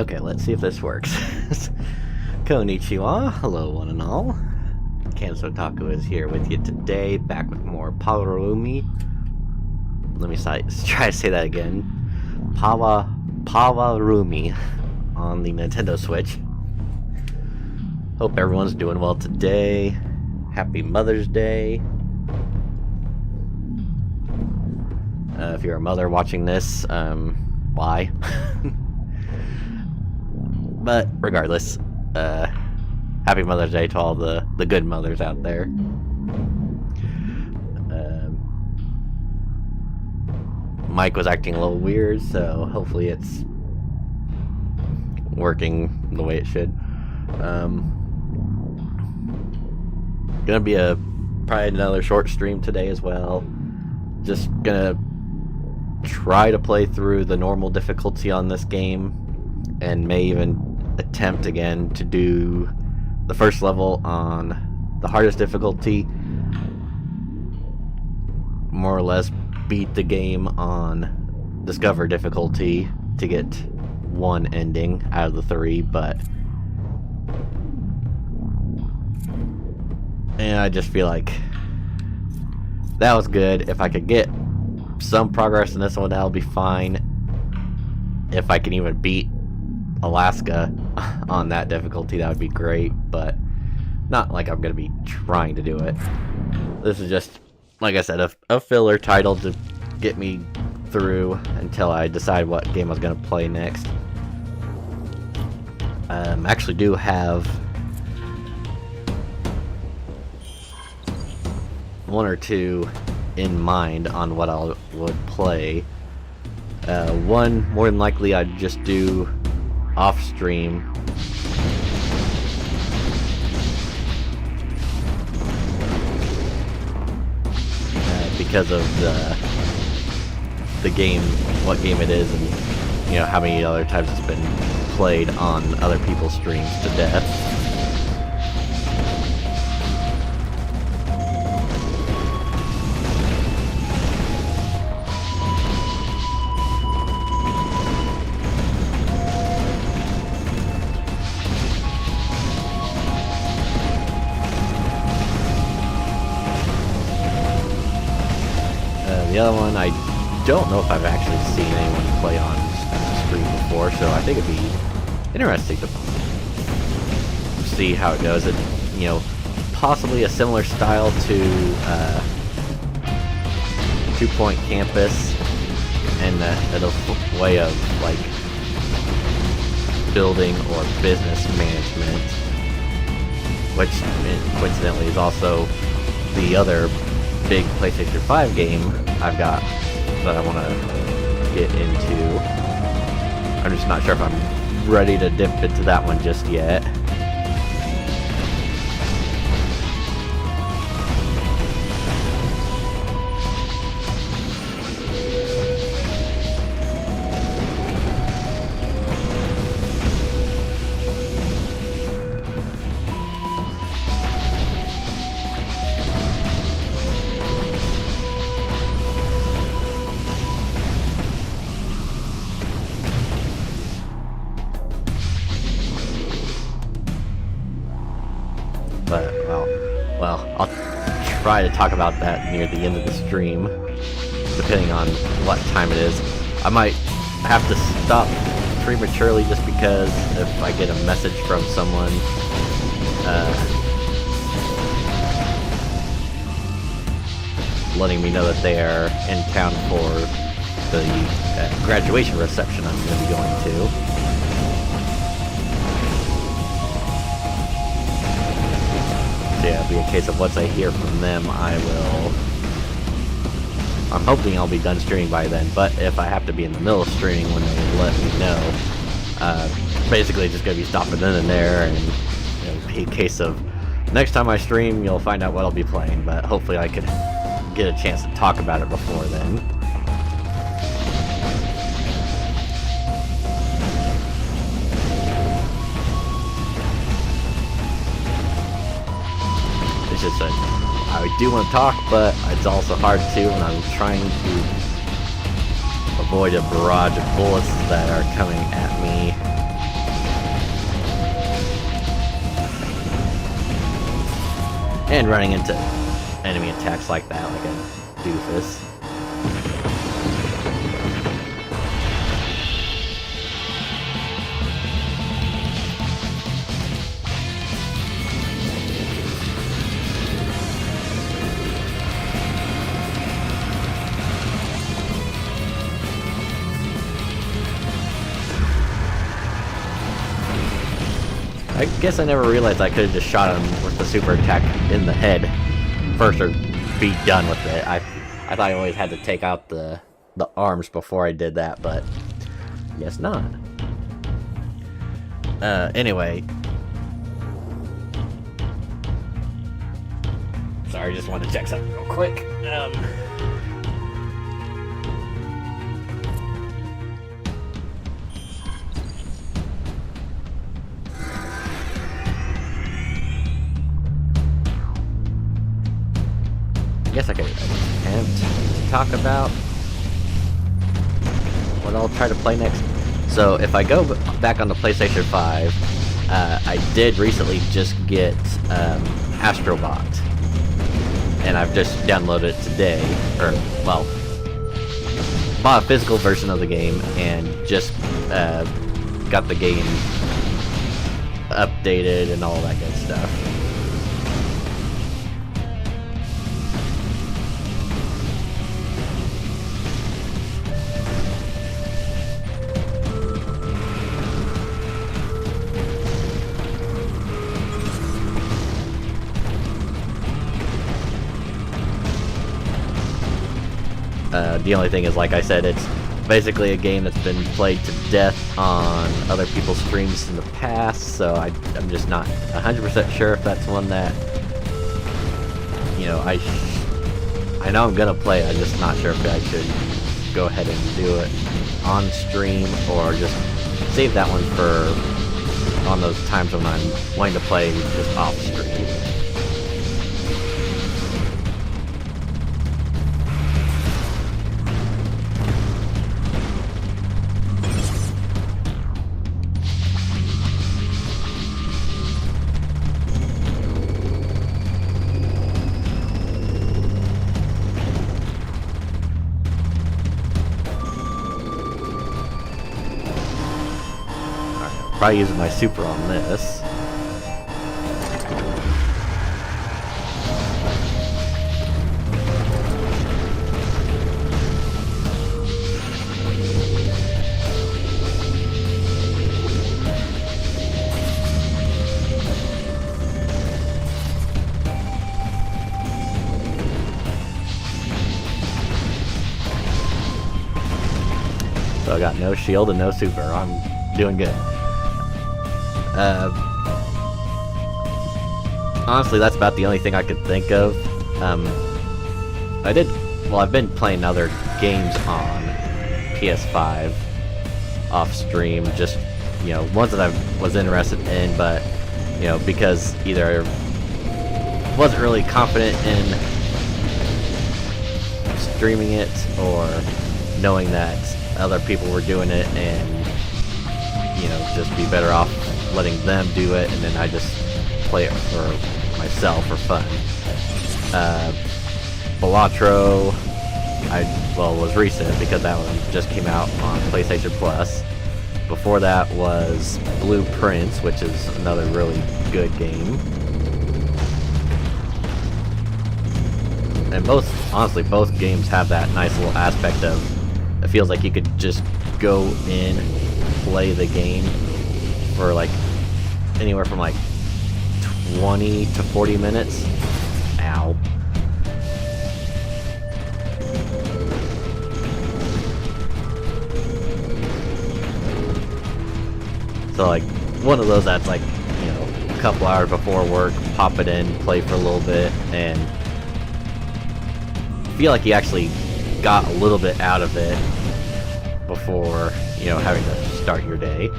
Okay, let's see if this works. Konnichiwa, hello one and all. Otaku is here with you today, back with more Pawarumi. Let me try to say that again. Pawarumi on the Nintendo Switch. Hope everyone's doing well today. Happy Mother's Day. If you're a mother watching this, why? But regardless, happy Mother's Day to all the good mothers out there. Mike was acting a little weird, so hopefully it's working the way it should. Gonna be probably another short stream today as well. Just gonna try to play through the normal difficulty on this game, and may even attempt again to do the first level on the hardest difficulty. More or less beat the game on Discover difficulty to get one ending out of the 3, and I just feel like that was good. If I could get some progress in this one, that'll be fine. If I can even beat Alaska on that difficulty, that would be great, but not like I'm gonna be trying to do it. This is just, like I said, a filler title to get me through until I decide what game I was gonna play next. I actually do have one or two in mind on what I would play. One, more than likely, I'd just do off stream. Because of the game, what game it is, and how many other times it's been played on other people's streams to death. The other one, I don't know if I've actually seen anyone play on stream before, so I think it'd be interesting to see how it goes. It, possibly a similar style to Two Point Campus, and a way of like building or business management, which coincidentally is also the other big PlayStation 5 game I've got that I want to get into. I'm just not sure if I'm ready to dip into that one just yet. But, well, I'll try to talk about that near the end of the stream, depending on what time it is. I might have to stop prematurely just because if I get a message from someone, letting me know that they are in town for the graduation reception I'm going to be going to. Yeah, it'll be a case of once I hear from them, I'm hoping I'll be done streaming by then, but if I have to be in the middle of streaming when they let me know, basically just gonna be stopping in and there, and it'll be a case of next time I stream, you'll find out what I'll be playing, but hopefully I could get a chance to talk about it before then. Just I do want to talk, but it's also hard to, and I'm trying to avoid a barrage of bullets that are coming at me And running into enemy attacks like that, like a doofus. I guess I never realized I could have just shot him with the super attack in the head first, or be done with it. I thought I always had to take out the arms before I did that, but guess not. Anyway. Sorry, just wanted to check something real quick. I guess I could attempt to talk about what I'll try to play next. So if I go back on the PlayStation 5, I did recently just get Astrobot, and I've just downloaded it today, or well, bought a physical version of the game and just got the game updated and all that good stuff. The only thing is, like I said, it's basically a game that's been played to death on other people's streams in the past, so I'm just not 100% sure if that's one that, you know, I know I'm gonna play, I'm just not sure if I should go ahead and do it on stream, or just save that one for on those times when I'm wanting to play just off stream. Probably using my super on this. So I got no shield and no super. I'm doing good. Honestly, that's about the only thing I could think of. I've been playing other games on PS5 off stream, just, you know, ones that I was interested in, but, you know, because either I wasn't really confident in streaming it, or knowing that other people were doing it, and, you know, just be better off letting them do it, and then I just play it for myself for fun. Balatro, was recent because that one just came out on PlayStation Plus. Before that was Blueprints, which is another really good game. And honestly, both games have that nice little aspect of, it feels like you could just go in, play the game for like anywhere from like 20 to 40 minutes. Ow. So like one of those that's like, you know, a couple hours before work, pop it in, play for a little bit, and feel like you actually got a little bit out of it before, you know, having to start your day.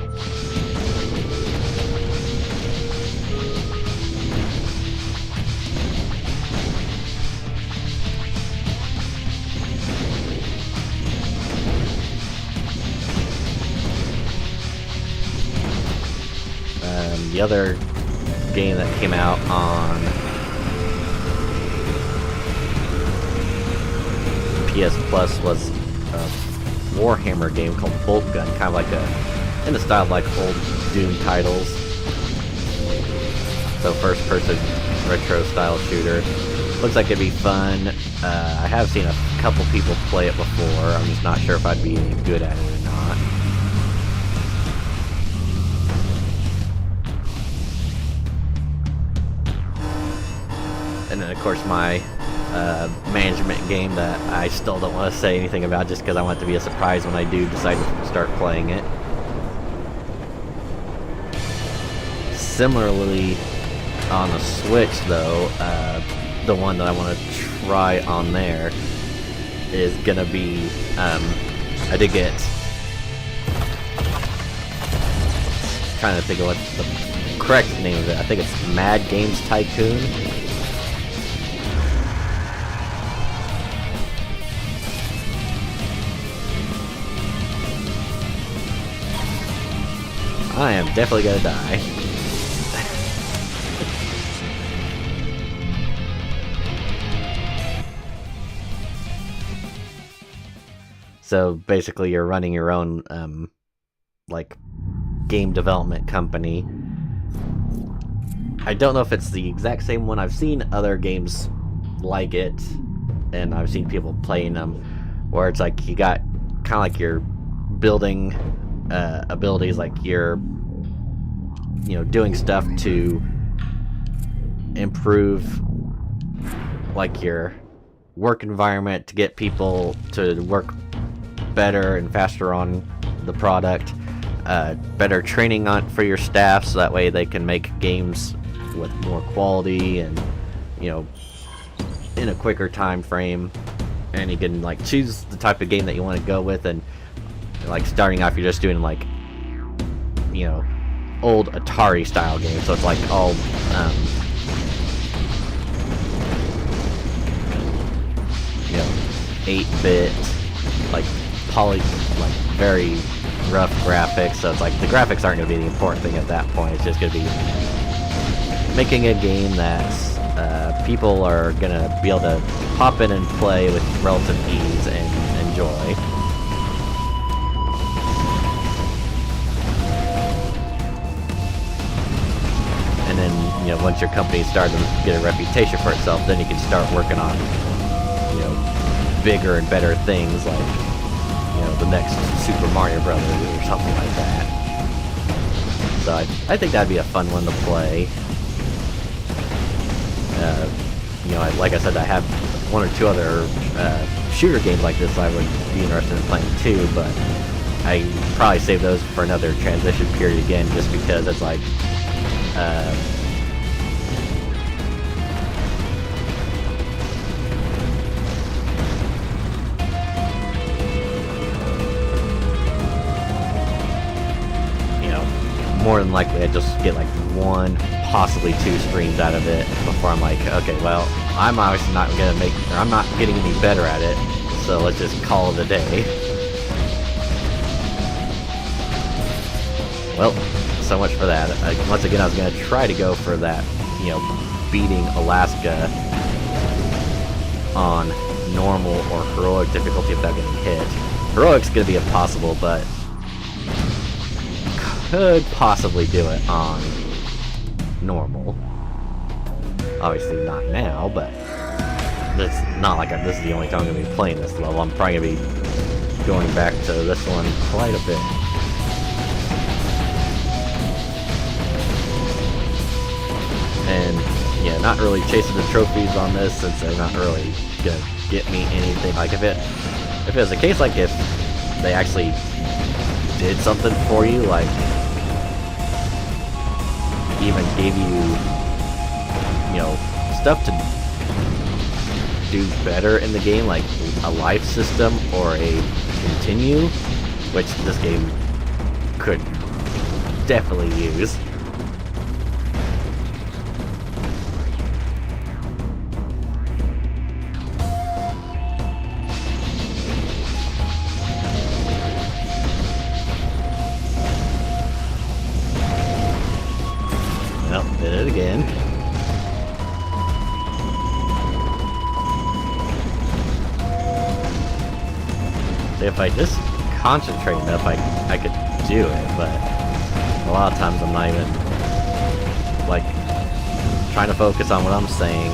The other game that came out on PS Plus was a Warhammer game called Bolt Gun, kind of like in the style of like old Doom titles. So first-person retro-style shooter. Looks like it'd be fun. I have seen a couple people play it before. I'm just not sure if I'd be any good at it or not. And then, of course, my management game that I still don't want to say anything about just because I want it to be a surprise when I do decide to start playing it. Similarly, on the Switch, though, the one that I want to try on there is gonna be, I did get, trying to think of what the correct name of it. I think it's Mad Games Tycoon. I am definitely gonna die. So basically you're running your own, like, game development company. I don't know if it's the exact same one. I've seen other games like it, and I've seen people playing them, where it's like you got kind of like your building abilities, like you're, you know, doing stuff to improve, like, your work environment to get people to work better and faster on the product, better training for your staff so that way they can make games with more quality and, you know, in a quicker time frame. And you can, like, choose the type of game that you want to go with, and, like, starting off you're just doing, like, you know, old Atari style games, so it's like all you know, 8-bit, like like very rough graphics. So it's like the graphics aren't going to be the important thing at that point. It's just going to be making a game that people are going to be able to pop in and play with relative ease and enjoy. And then, you know, once your company starts to get a reputation for itself, then you can start working on, you know, bigger and better things like, you know, the next Super Mario Brothers or something like that. So I think that'd be a fun one to play. You know, like I said, I have one or two other shooter games like this I would be interested in playing too, but I probably save those for another transition period again, just because it's like, more than likely I'd just get like 1, possibly 2 streams out of it before I'm like, okay, well, I'm obviously not gonna I'm not getting any better at it, so let's just call it a day. Well, so much for that. Once again, I was gonna try to go for that, you know, beating Alaska on normal or heroic difficulty without getting hit. Heroic's gonna be impossible, but could possibly do it on normal. Obviously not now, but it's not like this is the only time I'm going to be playing this level. I'm probably going to be going back to this one quite a bit. And yeah, not really chasing the trophies on this, since they're not really going to get me anything. Like if it was a case like if they actually did something for you, like even gave you, you know, stuff to do better in the game, like a life system or a continue, which this game could definitely use. Did it again. If I just concentrate enough, I could do it, but a lot of times I'm not even, like, trying to focus on what I'm saying,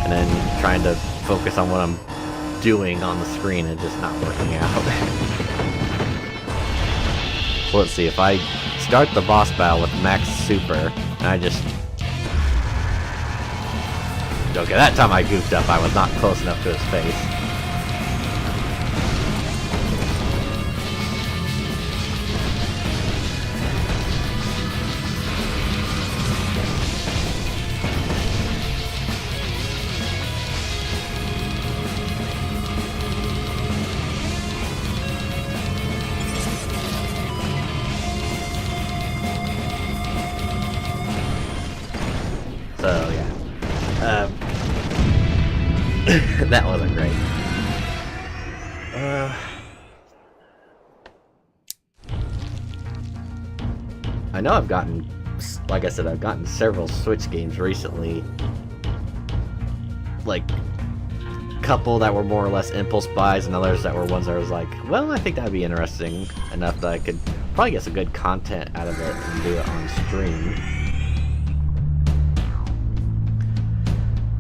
and then trying to focus on what I'm doing on the screen and just not working out. So let's see, if I start the boss battle with max super, and I just... Okay, that time I goofed up, I was not close enough to his face. So, yeah. That wasn't great. I know I've gotten, like I said, I've gotten several Switch games recently. Like, a couple that were more or less impulse buys, and others that were ones that I was like, well, I think that'd be interesting enough that I could probably get some good content out of it and do it on stream.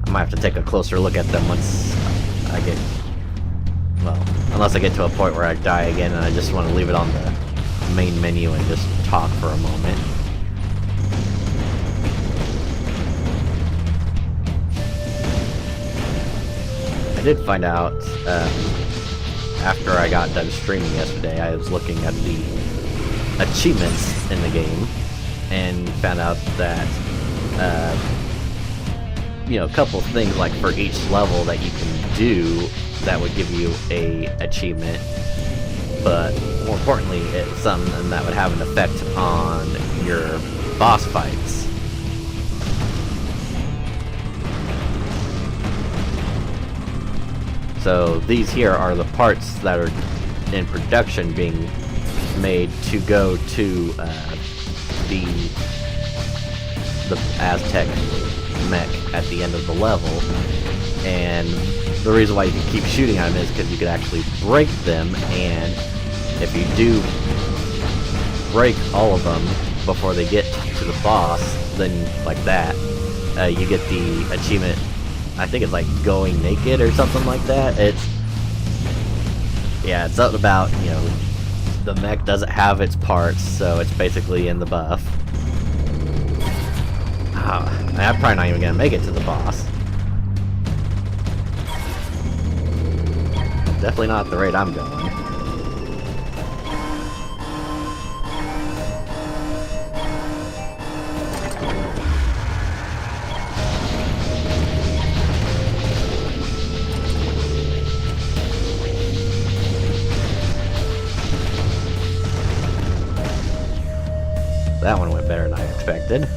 I might have to take a closer look at them once I get, well, unless I get to a point where I die again and I just want to leave it on the main menu and just talk for a moment. I did find out, after I got done streaming yesterday, I was looking at the achievements in the game and found out that, you know, a couple things like for each level that you can do that would give you a achievement, but more importantly, it's something that would have an effect on your boss fights. So these here are the parts that are in production being made to go to the Aztec mech at the end of the level, and the reason why you can keep shooting at them is because you can actually break them, and if you do break all of them before they get to the boss, then like that, you get the achievement. I think it's like going naked or something like that. It's, yeah, it's something about, you know, the mech doesn't have its parts, so it's basically in the buff. I'm probably not even gonna make it to the boss. Definitely not at the rate I'm going. That one went better than I expected.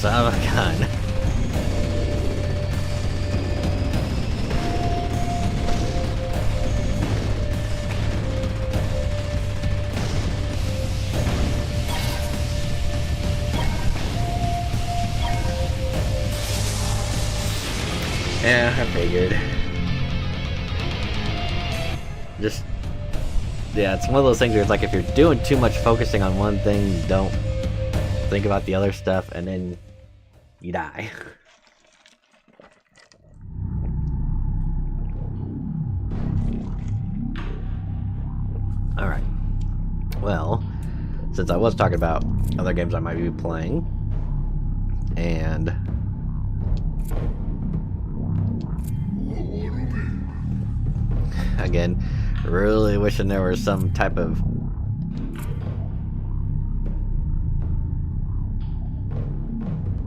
Son of a gun. Yeah, I figured. Just, yeah, it's one of those things where it's like if you're doing too much focusing on one thing, you don't think about the other stuff, and then you die. Alright. Well, since I was talking about other games I might be playing, and again, really wishing there was some type of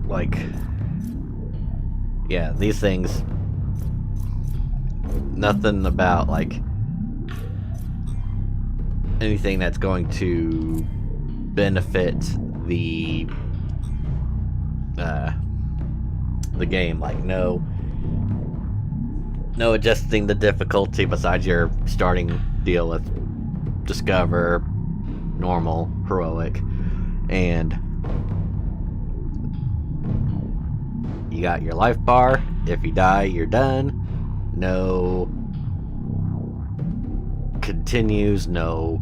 like, yeah, these things, nothing about like anything that's going to benefit the game. Like no adjusting the difficulty besides your starting deal with discover, normal, heroic, and you got your life bar. If you die, you're done. No continues, no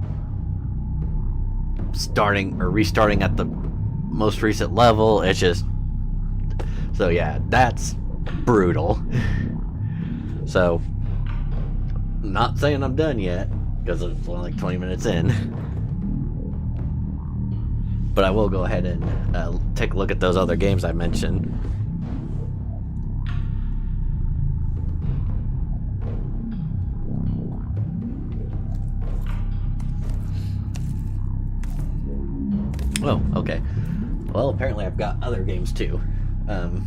starting or restarting at the most recent level. It's just, so yeah, that's brutal. So, not saying I'm done yet, because it's only like 20 minutes in. But I will go ahead and take a look at those other games I mentioned. Oh, okay. Well, apparently I've got other games too. And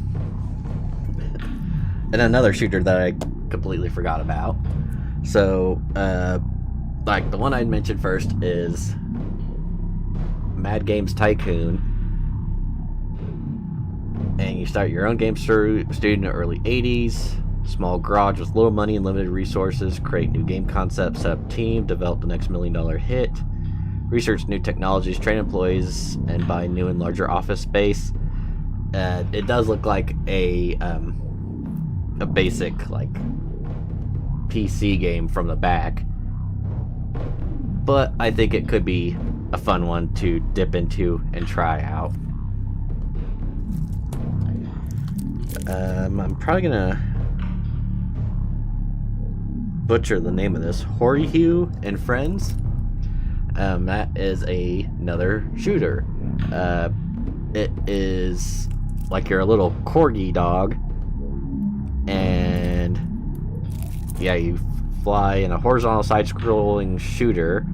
another shooter that I completely forgot about. So, like the one I mentioned first is Mad Games Tycoon. And you start your own game student in the early 80s. Small garage with little money and limited resources. Create new game concepts, set up team, develop the next $1 million hit. Research new technologies, train employees, and buy new and larger office space. It does look like a basic like PC game from the back, but I think it could be a fun one to dip into and try out. I'm probably gonna butcher the name of this. Horihue and Friends. That is another shooter. It is like you're a little corgi dog, and yeah, you fly in a horizontal side-scrolling shooter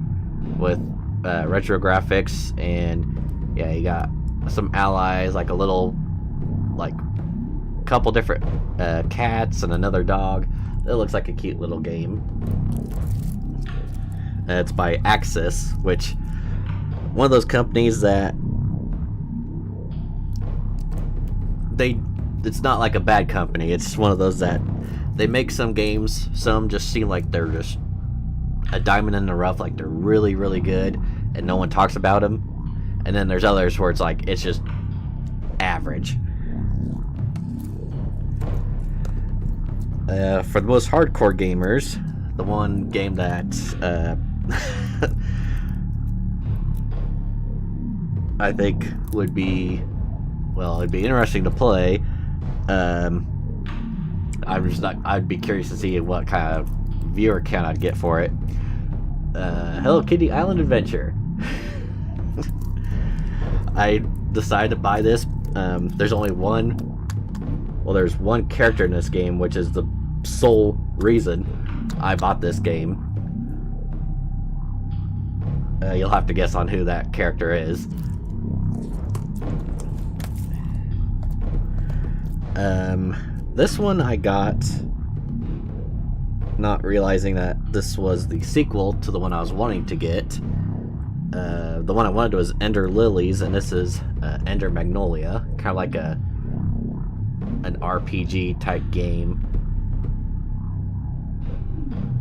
with retro graphics, and yeah, you got some allies, like a little, like, couple different cats and another dog. It looks like a cute little game. It's by Axis, which one of those companies that it's not like a bad company. It's one of those that they make some games, some just seem like they're just a diamond in the rough, like they're really, really good, and no one talks about them. And then there's others where it's like, it's just average. For the most hardcore gamers, the one game that I think would be, well, it'd be interesting to play. I'd be curious to see what kind of viewer count I'd get for it. Hello Kitty Island Adventure. I decided to buy this. There's only there's one character in this game, which is the sole reason I bought this game. You'll have to guess on who that character is. This one I got not realizing that this was the sequel to the one I was wanting to get. The one I wanted was Ender Lilies, and this is Ender Magnolia, kind of like an RPG type game.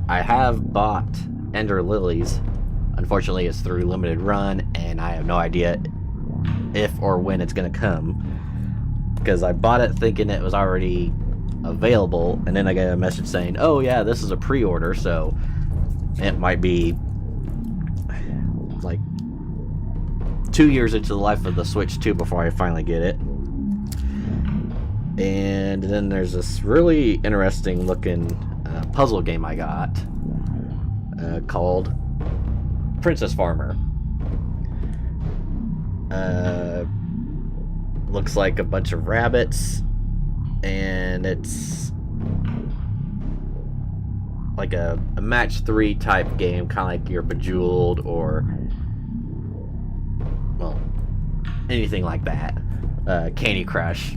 I have bought Ender Lilies. Unfortunately, it's through limited run, and I have no idea if or when it's going to come. Because I bought it thinking it was already available, and then I got a message saying, oh yeah, this is a pre-order, so it might be like 2 years into the life of the Switch 2 before I finally get it. And then there's this really interesting looking puzzle game I got called Princess Farmer. Looks like a bunch of rabbits, and it's like a match 3 type game, kind of like your Bejeweled or, well, anything like that. Candy Crush.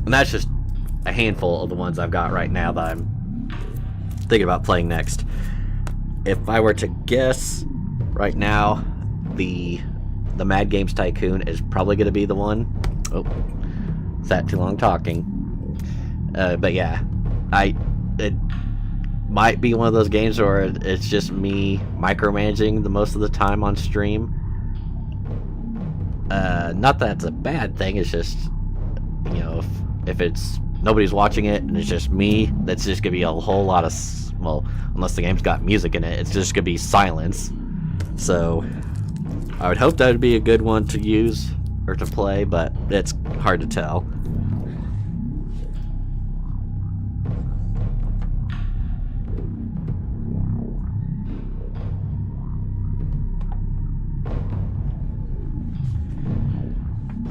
And that's just a handful of the ones I've got right now that I'm thinking about playing next. If I were to guess, right now, the Mad Games Tycoon is probably going to be the one. Oh, sat too long talking. But yeah, it might be one of those games where it's just me micromanaging the most of the time on stream. Not that it's a bad thing. It's just, you know, if it's nobody's watching it and it's just me, that's just gonna be a whole lot of, well, unless the game's got music in it, it's just gonna be silence. So I would hope that would be a good one to use or to play, but it's hard to tell.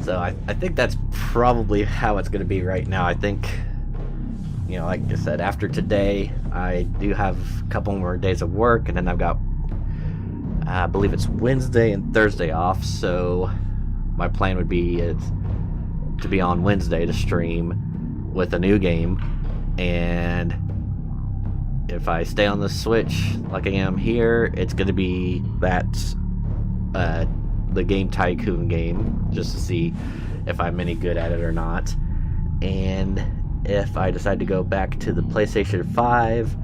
So I think that's probably how it's going to be right now. I think, you know, like I said, after today, I do have a couple more days of work, and then I've got, I believe it's Wednesday and Thursday off, so my plan would be to be on Wednesday to stream with a new game, and if I stay on the Switch like I am here, it's going to be that the Game Tycoon game, just to see if I'm any good at it or not. And if I decide to go back to the PlayStation 5,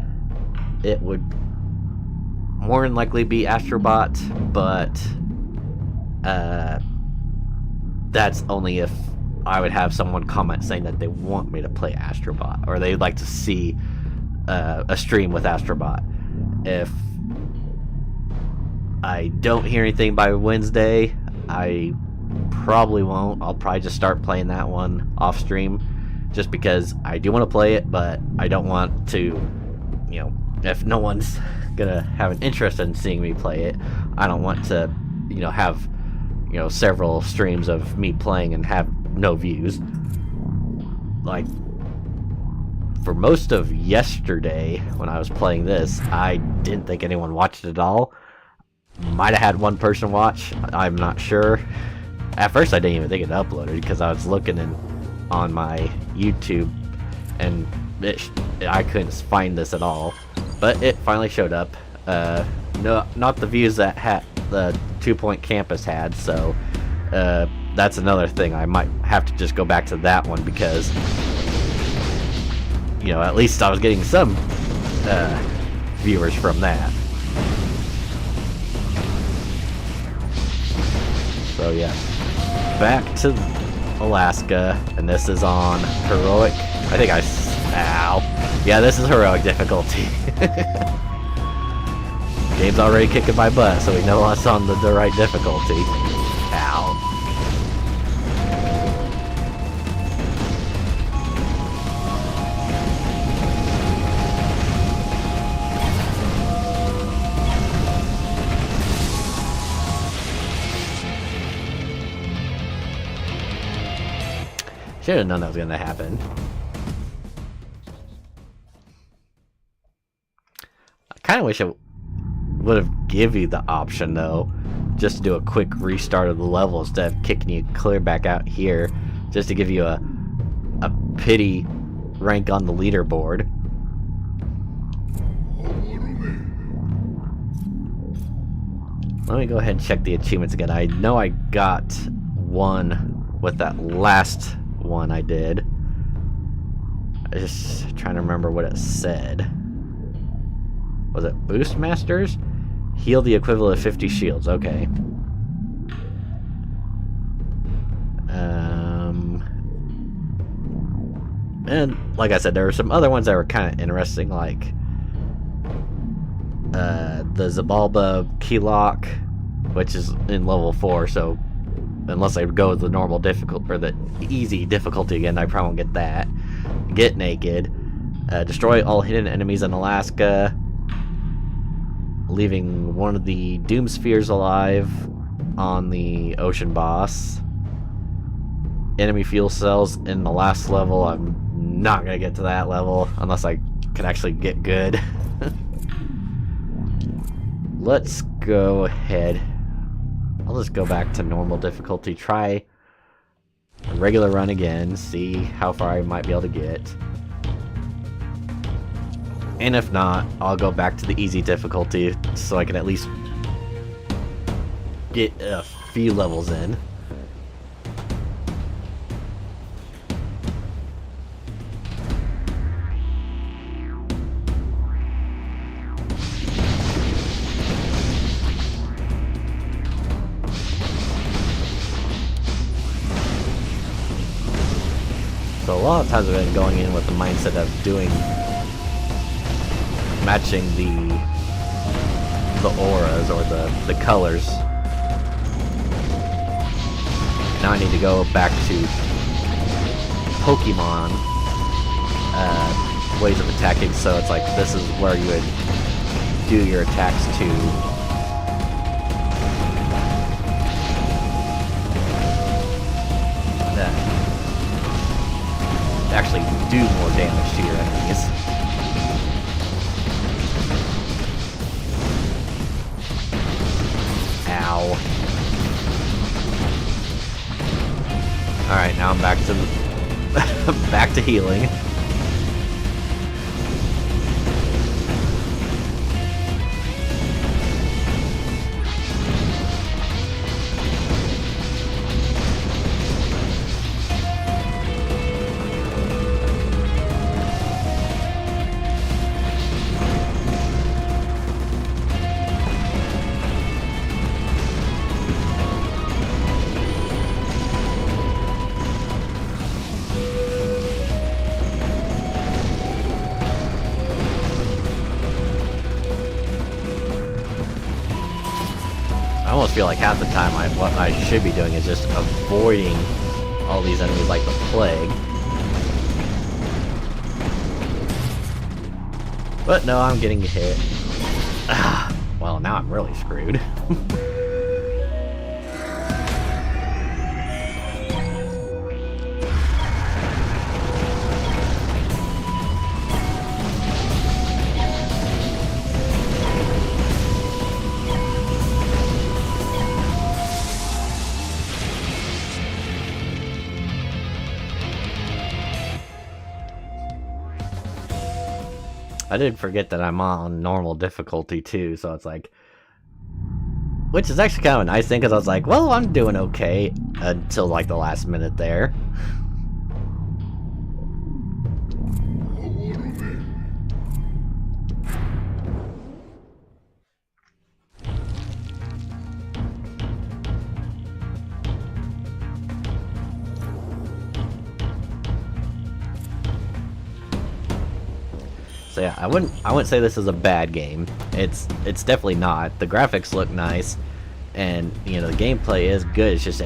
it would more than likely be Astrobot, but that's only if I would have someone comment saying that they want me to play Astrobot, or they'd like to see a stream with Astrobot. If I don't hear anything by Wednesday, I probably won't. I'll probably just start playing that one off stream, just because I do want to play it, but I don't want to, you know, if no one's gonna have an interest in seeing me play it, I don't want to, you know, have, you know, several streams of me playing and have no views. Like, for most of yesterday when I was playing this, I didn't think anyone watched it at all. Might have had one person watch, I'm not sure. At first I didn't even think it uploaded, because I was looking on my YouTube and I couldn't find this at all. But it finally showed up. No, not the views that the 2 Point Campus had, so that's another thing. I might have to just go back to that one, because, you know, at least I was getting some viewers from that. So yeah, back to Alaska, and this is on heroic. I think ow. Yeah, this is heroic difficulty. Game's already kicking my butt, so we know it's on the right difficulty. Ow. Should have known that was going to happen. I kind of wish it would have given you the option, though, just to do a quick restart of the level instead of kicking you clear back out here, just to give you a pity rank on the leaderboard. Let me go ahead and check the achievements again. I know I got one with that last one I did. I just trying to remember what it said. Was it Boost Masters? Heal the equivalent of 50 shields. Okay. And like I said, there were some other ones that were kind of interesting, like the Zabalba key lock, which is in level 4, so unless I go with the normal difficulty or the easy difficulty again, I probably won't get that. Get naked. Destroy all hidden enemies in Alaska, leaving one of the Doom Spheres alive on the ocean boss. Enemy fuel cells in the last level. I'm not gonna get to that level unless I can actually get good. Let's go ahead. I'll just go back to normal difficulty, try a regular run again, see how far I might be able to get. And if not, I'll go back to the easy difficulty so I can at least get a few levels in. So a lot of times I've been going in with the mindset of matching the auras or the colors. Now I need to go back to Pokemon ways of attacking, so it's like this is where you would do your attacks to. That actually do more damage to your enemies. Ow. Alright, now I'm back to back to healing. I almost feel like half the time what I should be doing is just avoiding all these enemies like the plague. But no, I'm getting hit. Well, now I'm really screwed. I did forget that I'm on normal difficulty too, so it's like, which is actually kind of a nice thing because I was like, well, I'm doing okay until like the last minute there. So yeah, I wouldn't say this is a bad game. It's definitely not. The graphics look nice, and you know the gameplay is good. It's just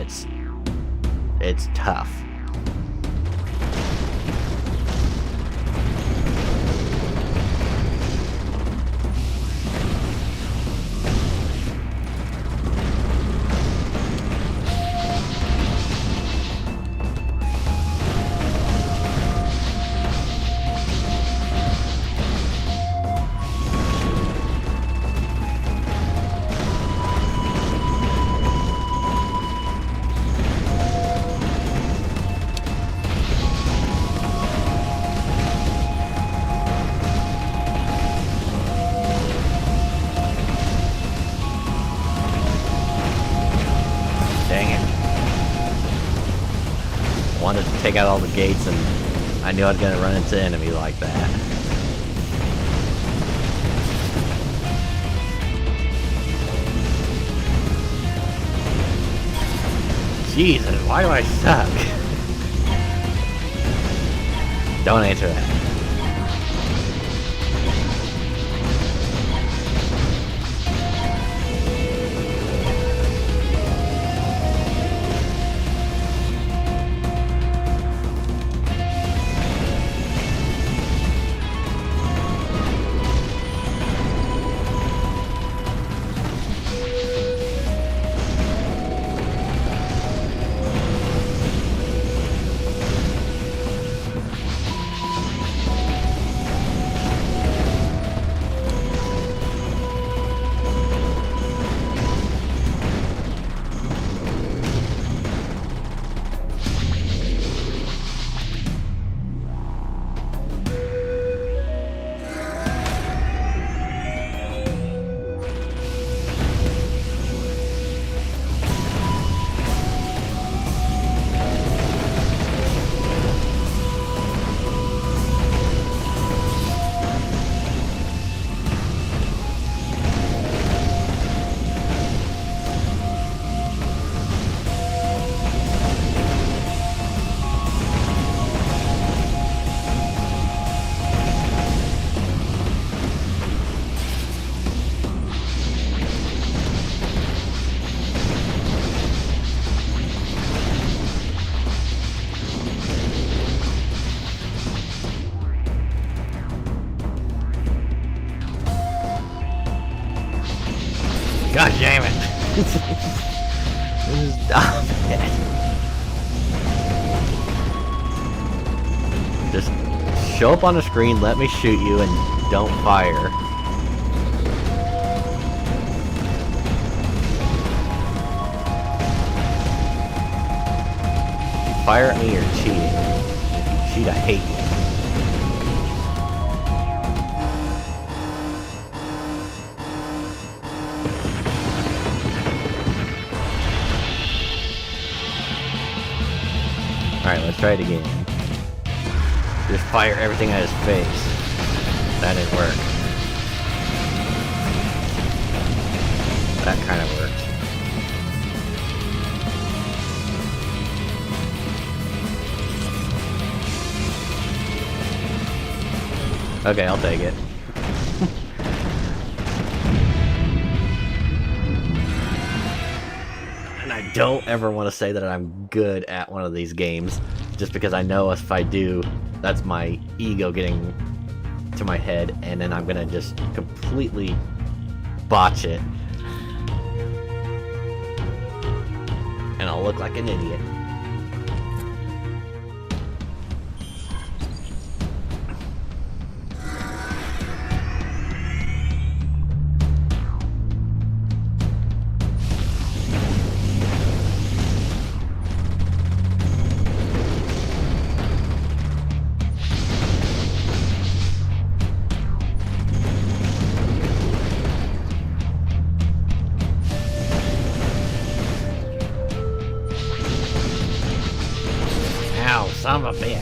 it's tough. Wanted to take out all the gates, and I knew I was gonna run into enemies like that. Jesus, why do I suck? Don't answer that. God damn it! Stop it! Just show up on the screen, let me shoot you, and don't fire. If you fire at me, you're cheating. If you cheat, I hate you. Alright, let's try it again. Just fire everything at his face. That didn't work. That kind of worked. Okay, I'll take it. And I don't ever want to say that I'm good at one of these games, just because I know if I do, that's my ego getting to my head, and then I'm gonna just completely botch it. And I'll look like an idiot. Ow, son of a bitch.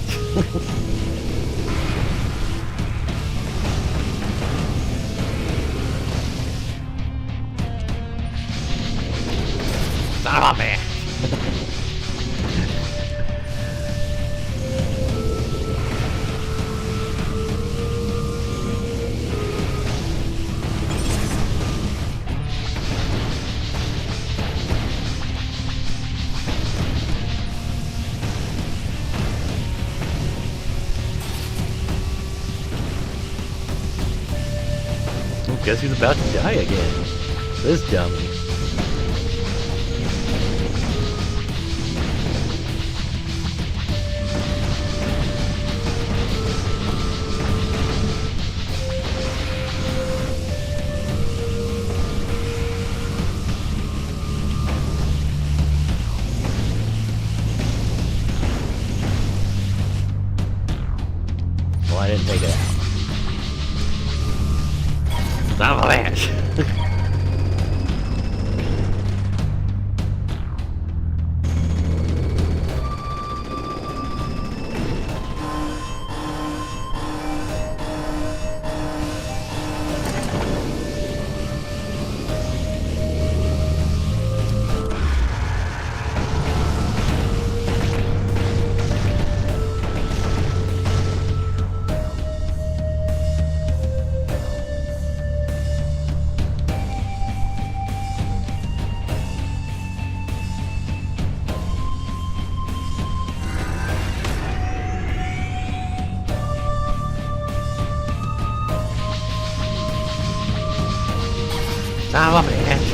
Son of a bitch. Guess who's about to die again? This dummy. Well, I didn't take it out. Son of a bitch. Son of a bitch.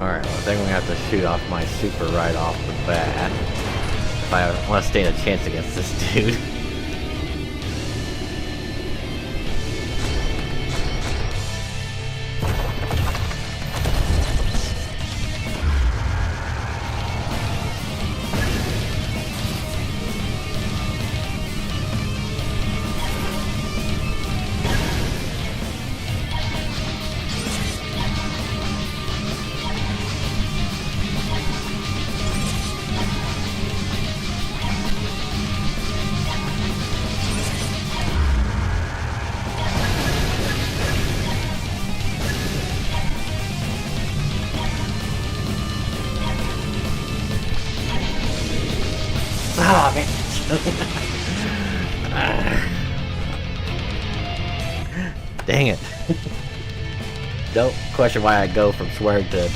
Alright, well, I think I'm gonna have to shoot off my super right off the bat if I want to stand a chance against this dude. Oh, man. Dang it. Don't question why I go from swearing to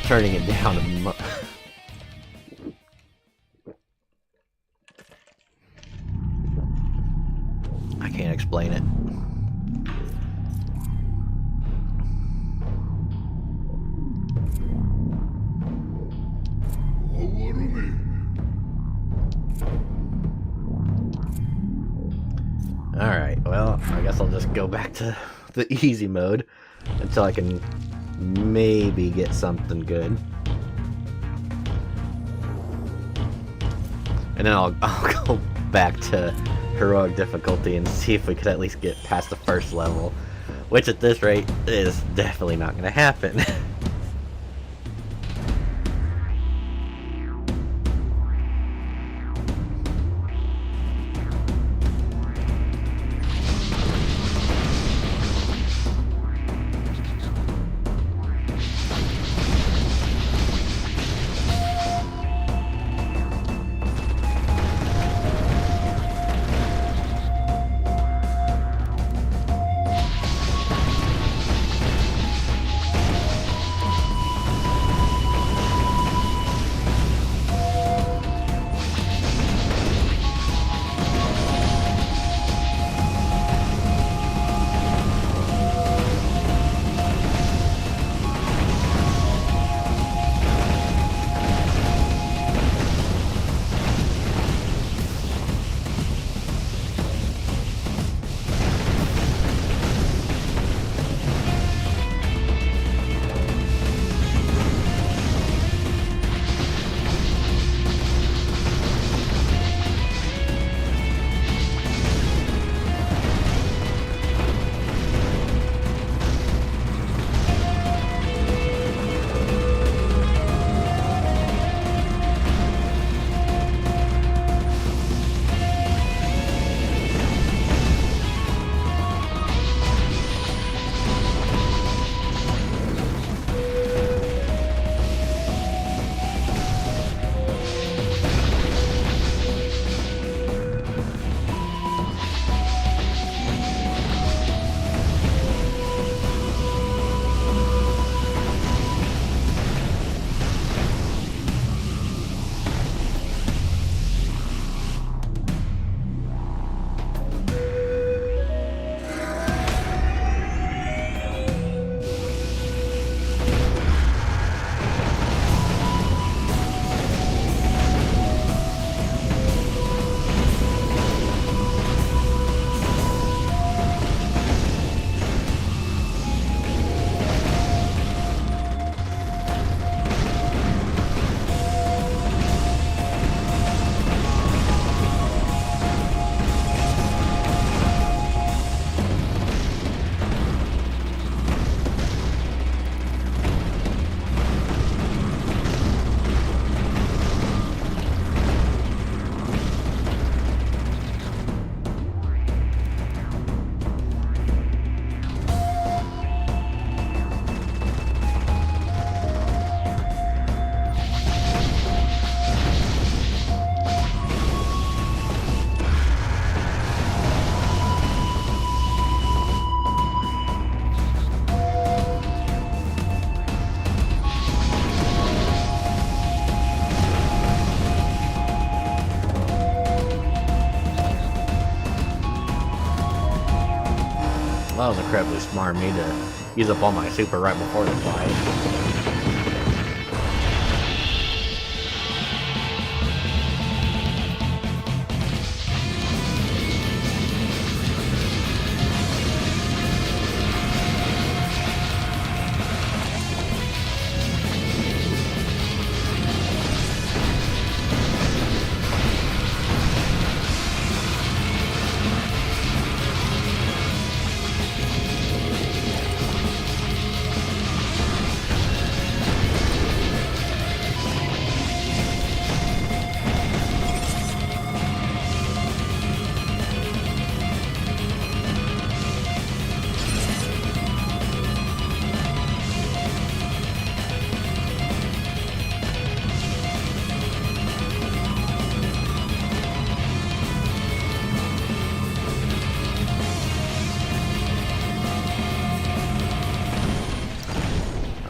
turning it down. I can't explain it. Pawarumi. Alright, well, I guess I'll just go back to the easy mode until I can maybe get something good. And then I'll go back to heroic difficulty and see if we could at least get past the first level. Which at this rate is definitely not going to happen. That was incredibly smart of me to use up all my super right before the fight.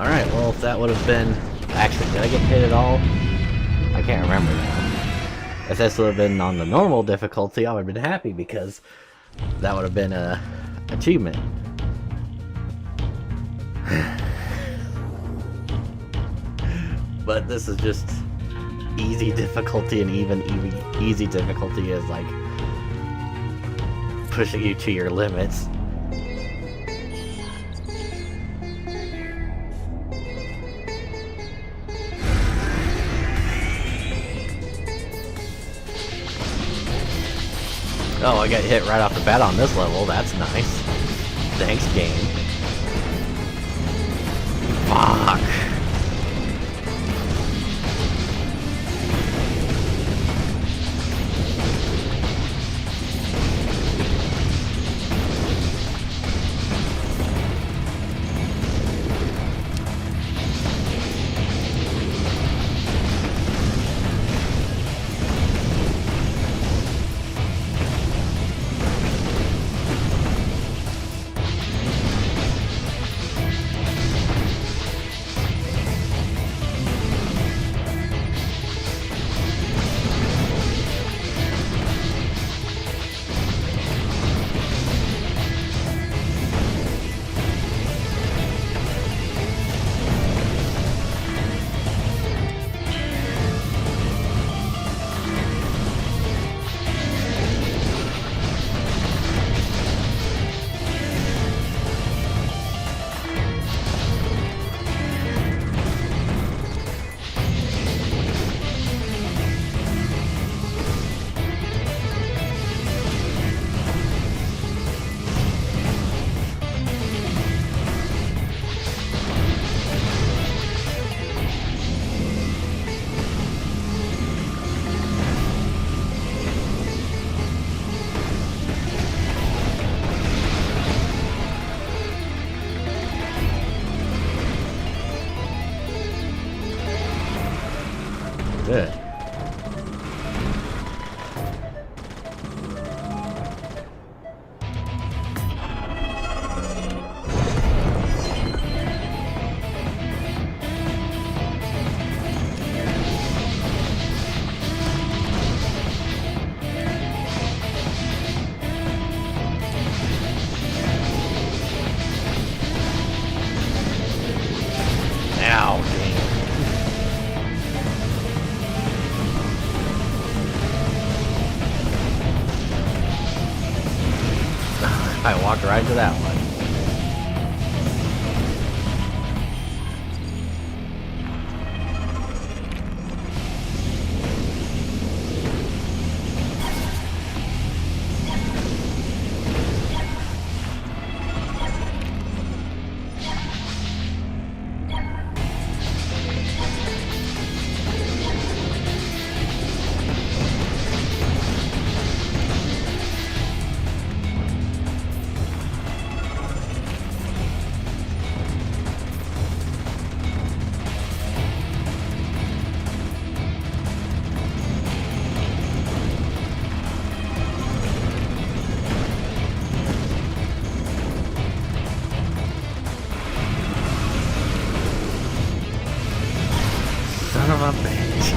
Alright, well, if that would have been... Actually, did I get hit at all? I can't remember now. If this would have been on the normal difficulty, I would have been happy because that would have been a achievement. But this is just easy difficulty, and even easy difficulty is like pushing you to your limits. Oh, I got hit right off the bat on this level. That's nice. Thanks, game. Fuck. Good. Ow, dang. I walked right into that one. Son of a bitch.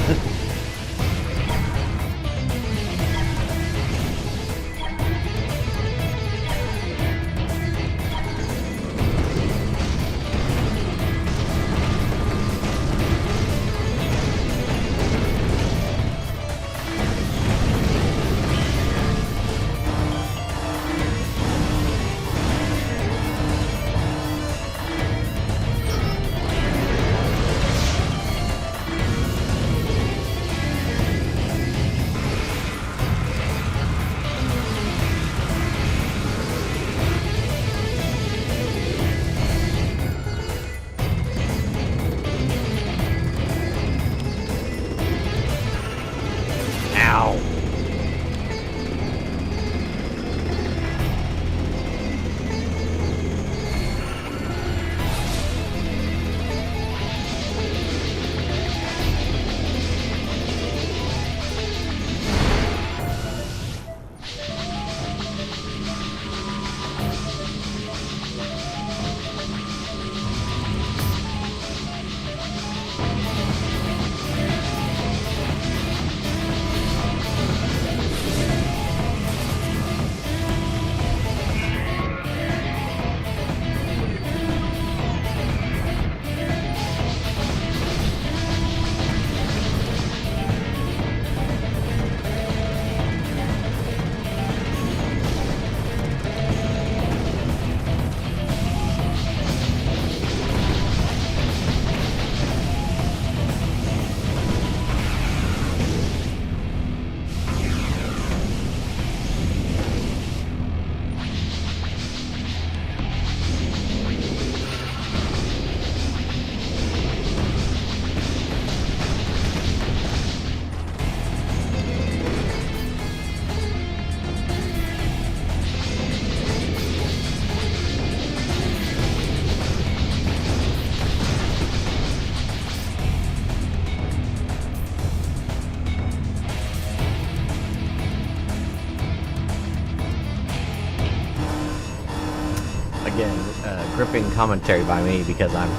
commentary by me because I'm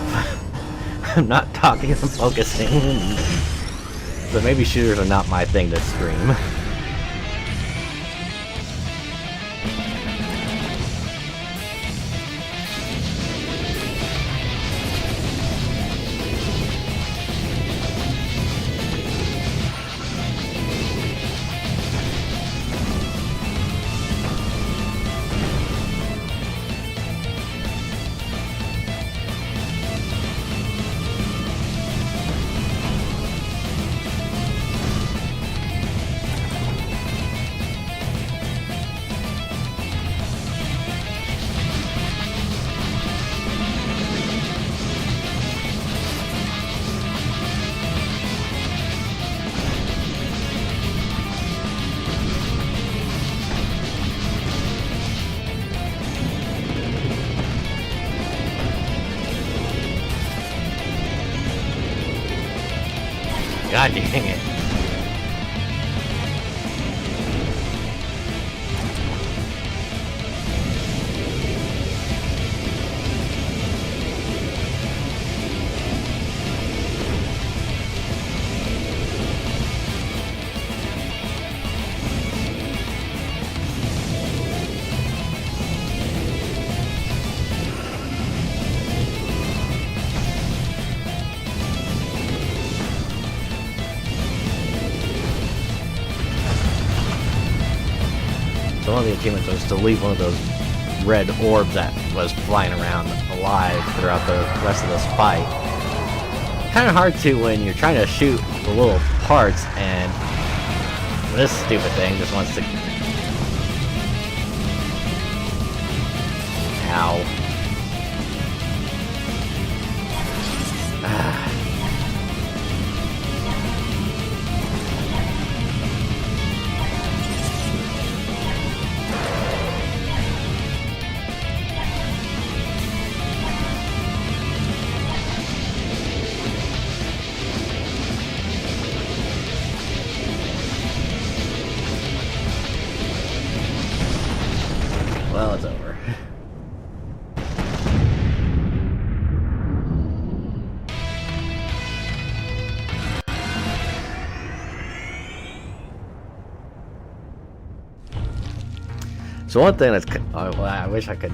I'm not talking, I'm focusing. So maybe shooters are not my thing to stream. God dang it. So one of the achievements was to leave one of those red orbs that was flying around alive throughout the rest of this fight. Kind of hard to when you're trying to shoot the little parts and this stupid thing just wants to... Ow. Well, it's over. So one thing that's... well, I wish I could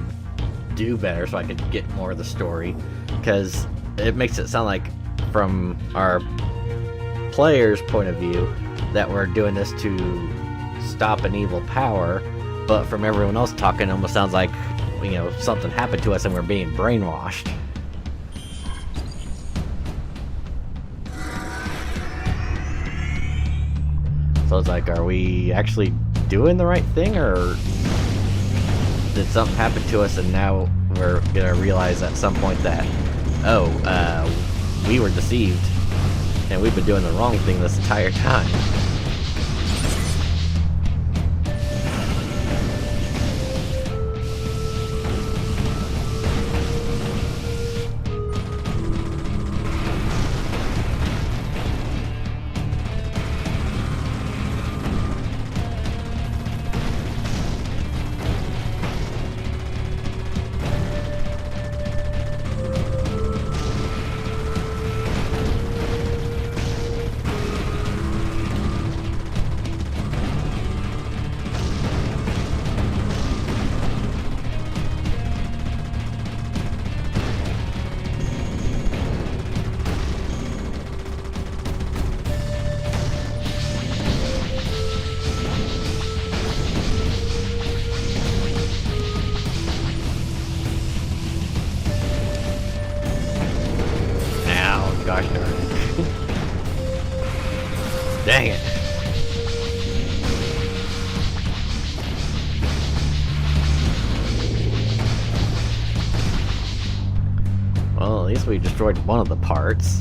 do better so I could get more of the story, because it makes it sound like, from our player's point of view, that we're doing this to stop an evil power, but from everyone else talking, it almost sounds like, you know, something happened to us and we're being brainwashed. So it's like, are we actually doing the right thing, or did something happen to us and now we're gonna realize at some point that, oh, we were deceived and we've been doing the wrong thing this entire time? Gosh darn it. Dang it. Well, at least we destroyed one of the parts.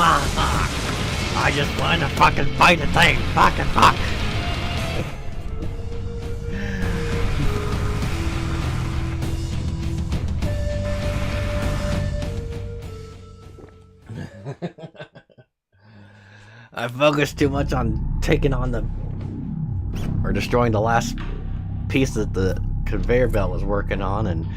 I just want to fucking fight a thing. Fucking fuck. I focused too much on taking on or destroying the last piece that the conveyor belt was working on, and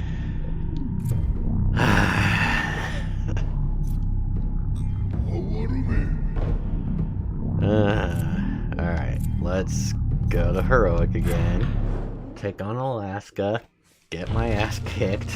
alright, let's go to Heroic again, take on Alaska, get my ass kicked.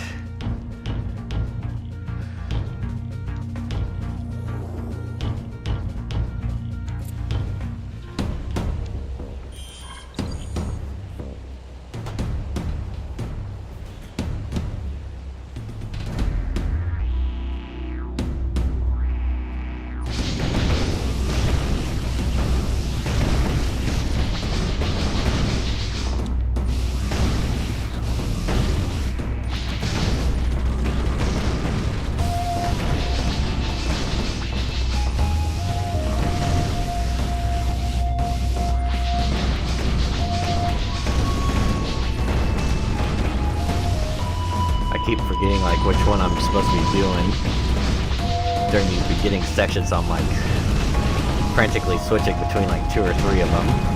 Keep forgetting like which one I'm supposed to be doing during these beginning sections. I'm like frantically switching between like 2 or 3 of them.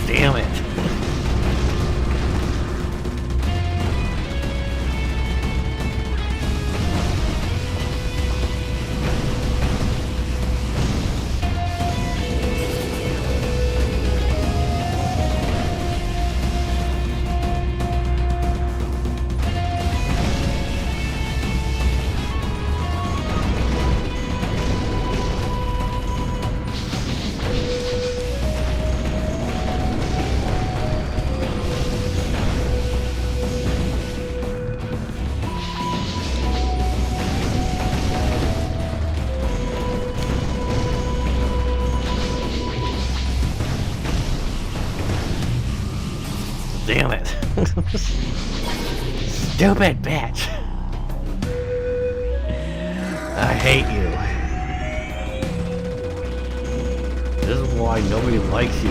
Damn it. Damn it. Stupid bitch. I hate you. This is why nobody likes you.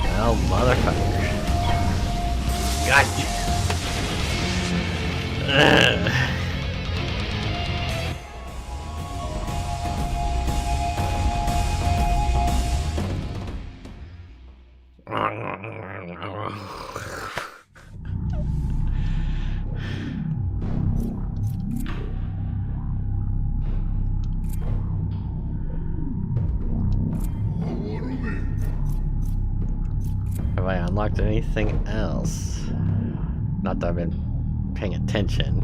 Well, motherfucker. God. Have I unlocked anything else? Not that I've been paying attention.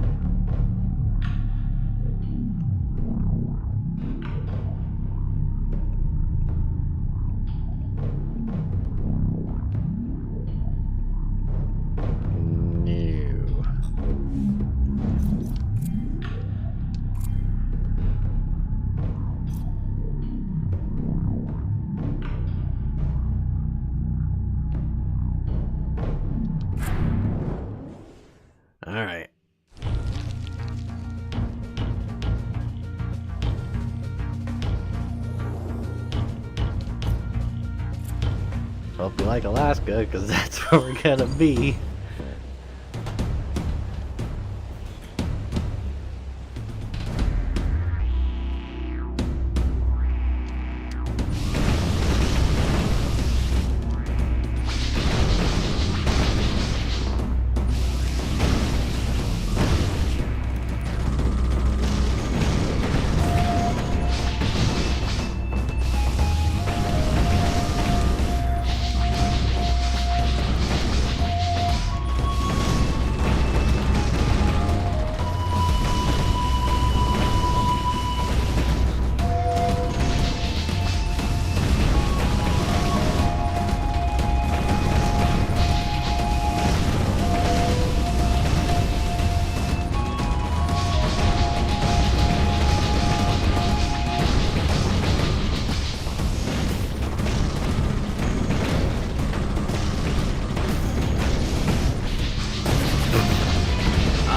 Alright. Hope you like Alaska, because that's where we're gonna be.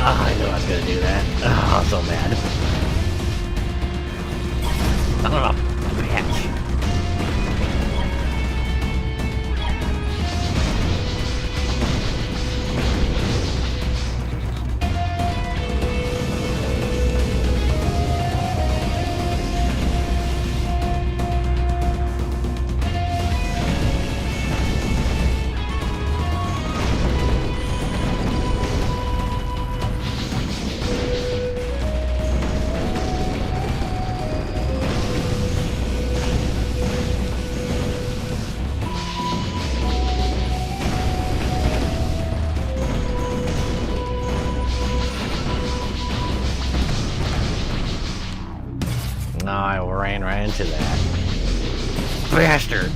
I knew I was gonna do that. Oh, I'm so mad. Son of a bitch. No, I ran right into that. Bastard!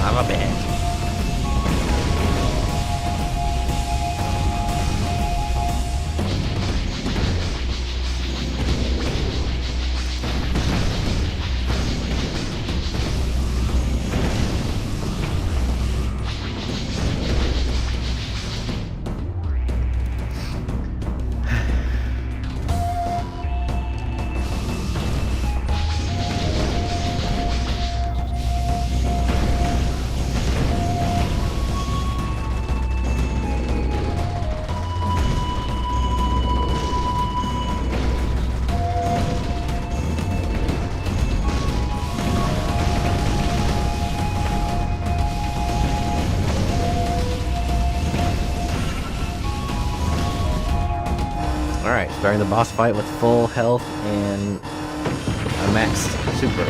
I'm a bitch. Alright, starting the boss fight with full health and a max super.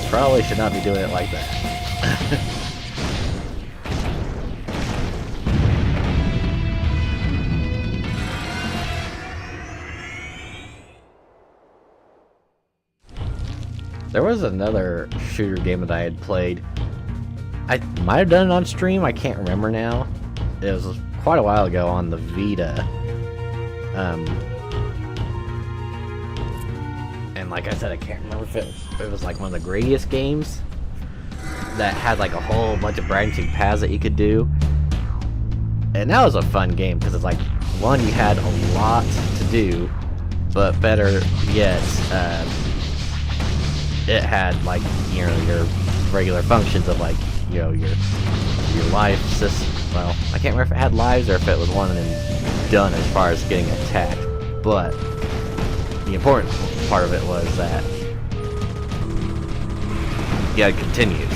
Probably should not be doing it like that. There was another shooter game that I had played. I might have done it on stream, I can't remember now. It was quite a while ago on the Vita. And like I said, I can't remember if it was like one of the greatest games that had like a whole bunch of branching paths that you could do. And that was a fun game because it's like, one, you had a lot to do, but better yet, it had like, you know, your regular functions of like, you know, your life system. Well, I can't remember if it had lives or if it was one and done as far as getting attacked, but the important part of it was that you had continues.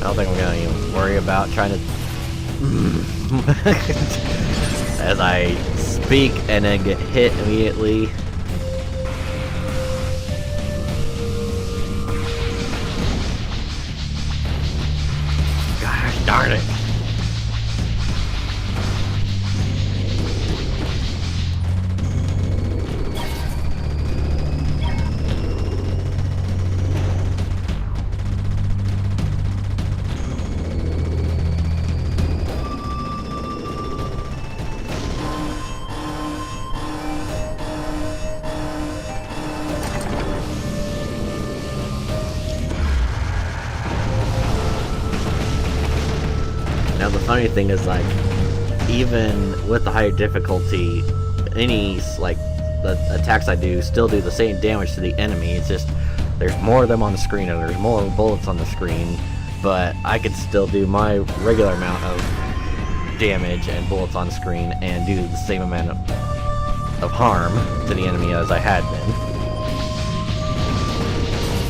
I don't think I'm gonna even worry about trying to as I speak and then get hit immediately. Gosh darn it. Now the funny thing is, like, even with the higher difficulty, any, like, the attacks I do still do the same damage to the enemy. It's just, there's more of them on the screen, or there's more bullets on the screen, but I could still do my regular amount of damage and bullets on screen and do the same amount of harm to the enemy as I had been.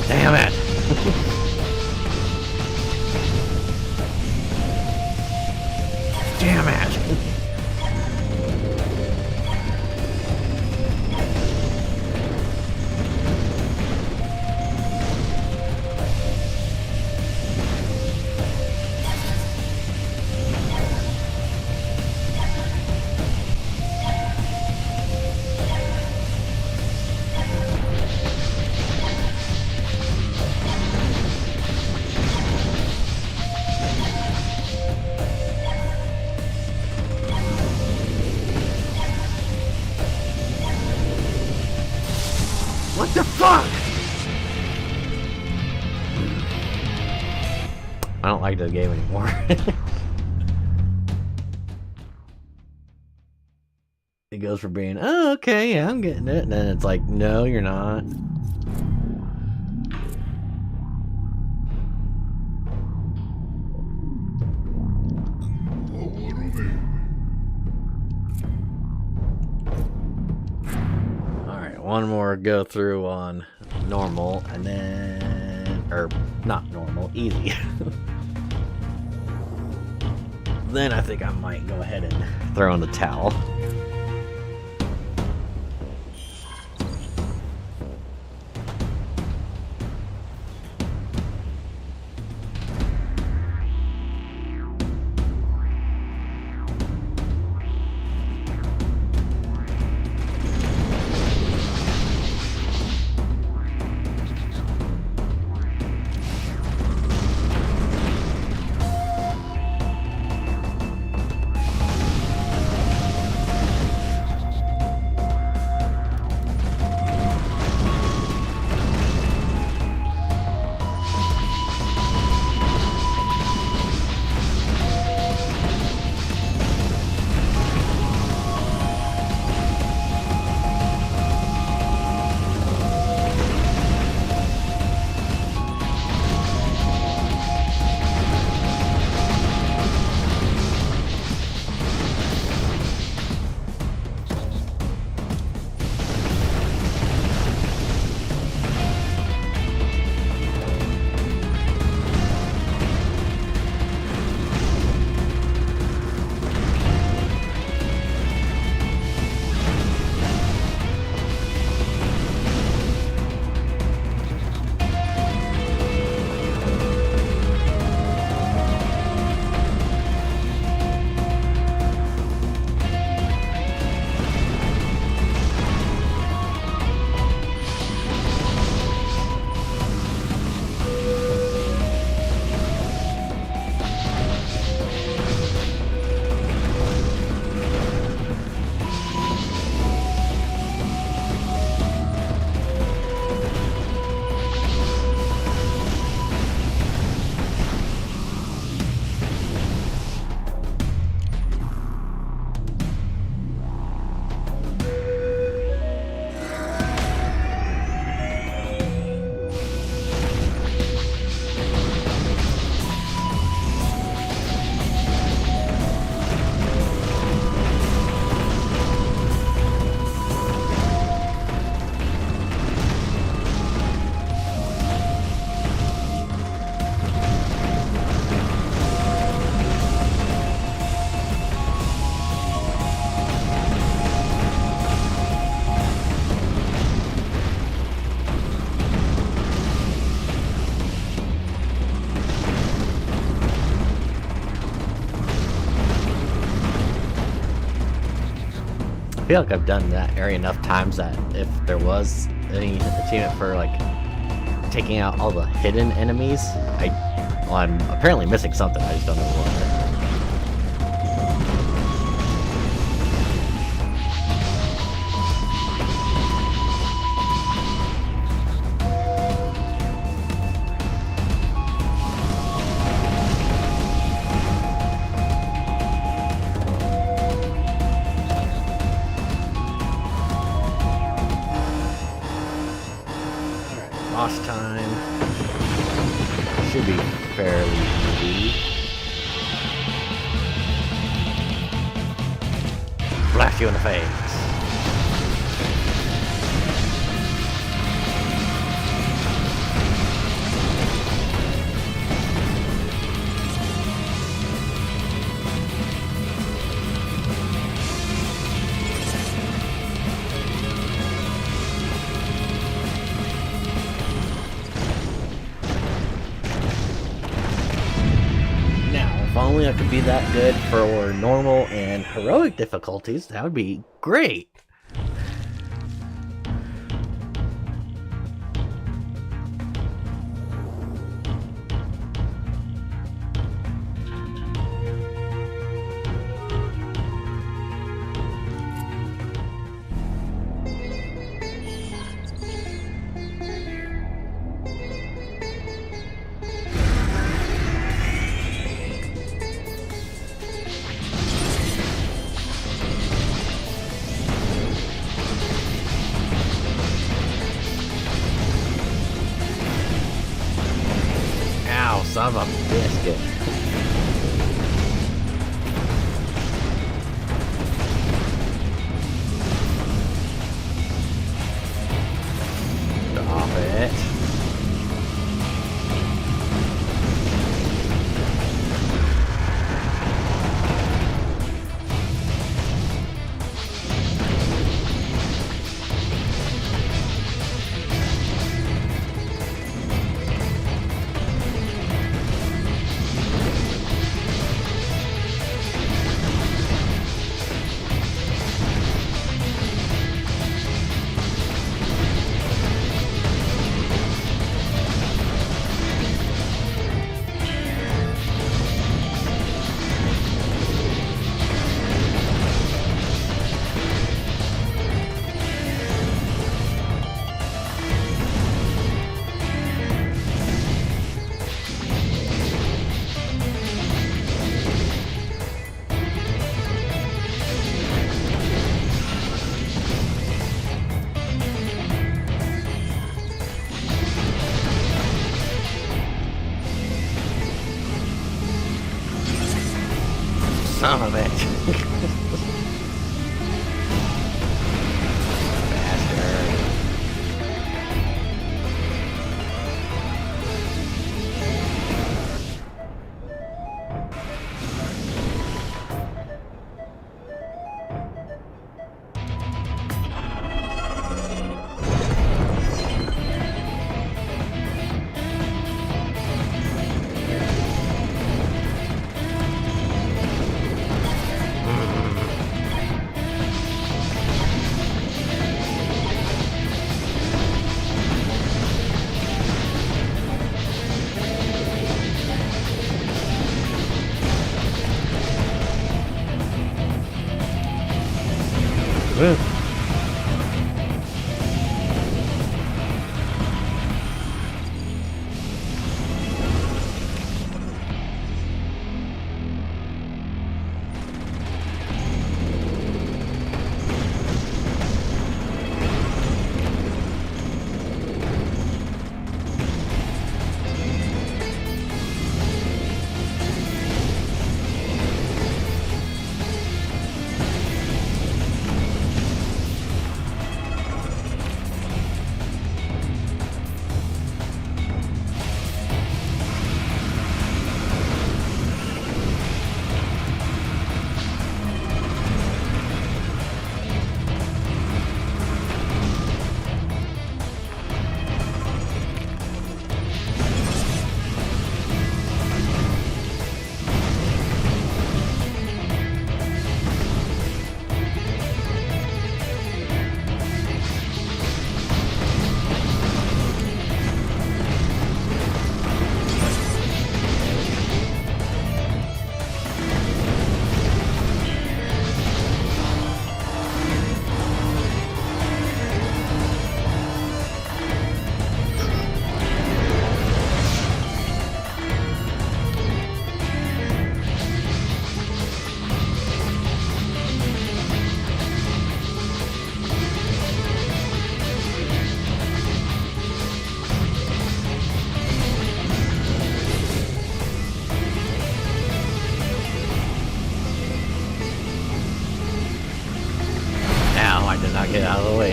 Damn it! Damn it! What the fuck? I don't like this game anymore. It goes for being, oh, okay, yeah, I'm getting it. And then it's like, no, you're not. One more go through on normal, and then, or not normal, easy. Then I think I might go ahead and throw in the towel. feel like I've done that area enough times that if there was any achievement for like taking out all the hidden enemies, I'm apparently missing something. I just don't know what. smash you in the face. If only I could be that good for normal and heroic difficulties, that would be great. Son of a biscuit. Stop it. Son of a bitch. Bastard. Woo.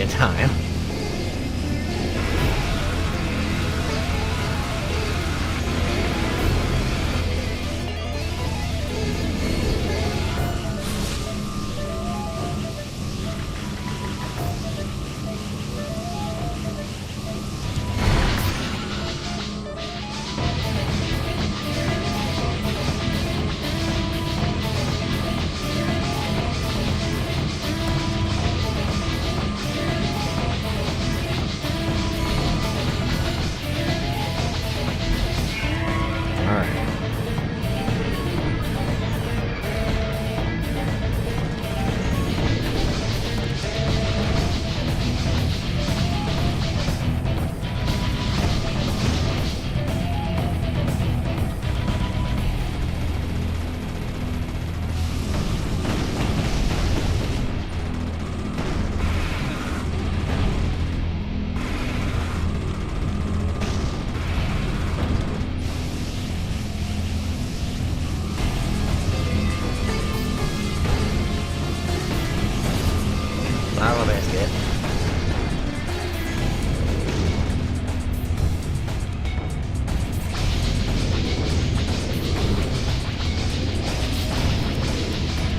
of time. Not a biscuit.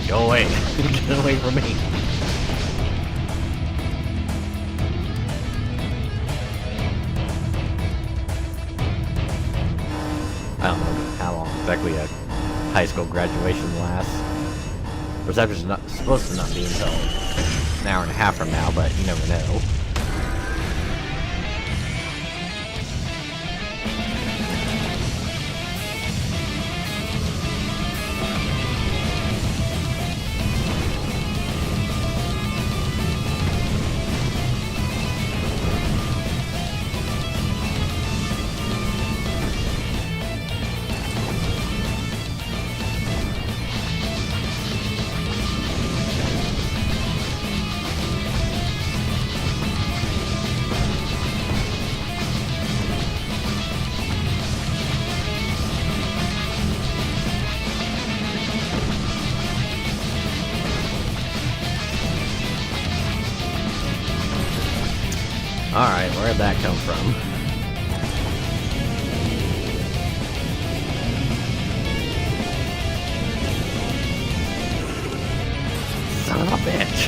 Go away. Get away from me. I don't know how long exactly a high school graduation lasts. Reception's not supposed to not be until an hour and a half from now, but you never know. Alright, where'd that come from? Son of a bitch.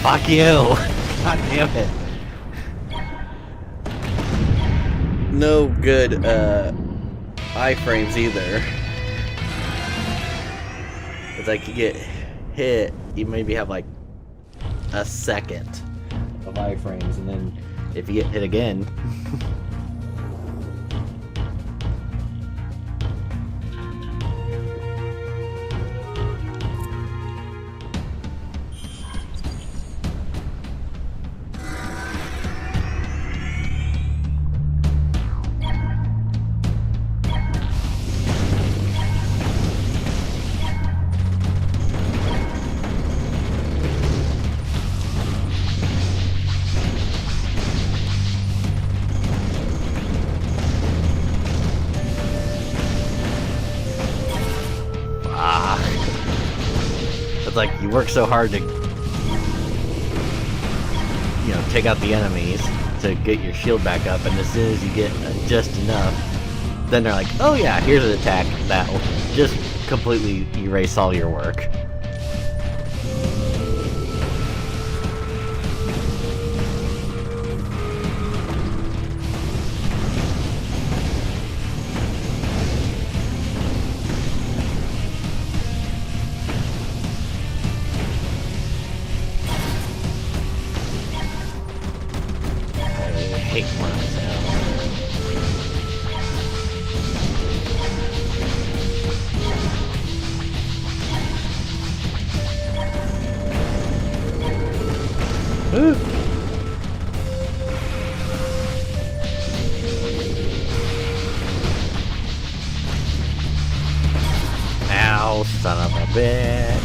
Fuck you! God damn it. No good, iframes either. It's like you get hit, you maybe have like a second of iframes, and then if you get hit again... It's like you work so hard to, you know, take out the enemies to get your shield back up, and as soon as you get just enough, then they're like, oh yeah, here's an attack that'll just completely erase all your work. Ow, son of a bitch.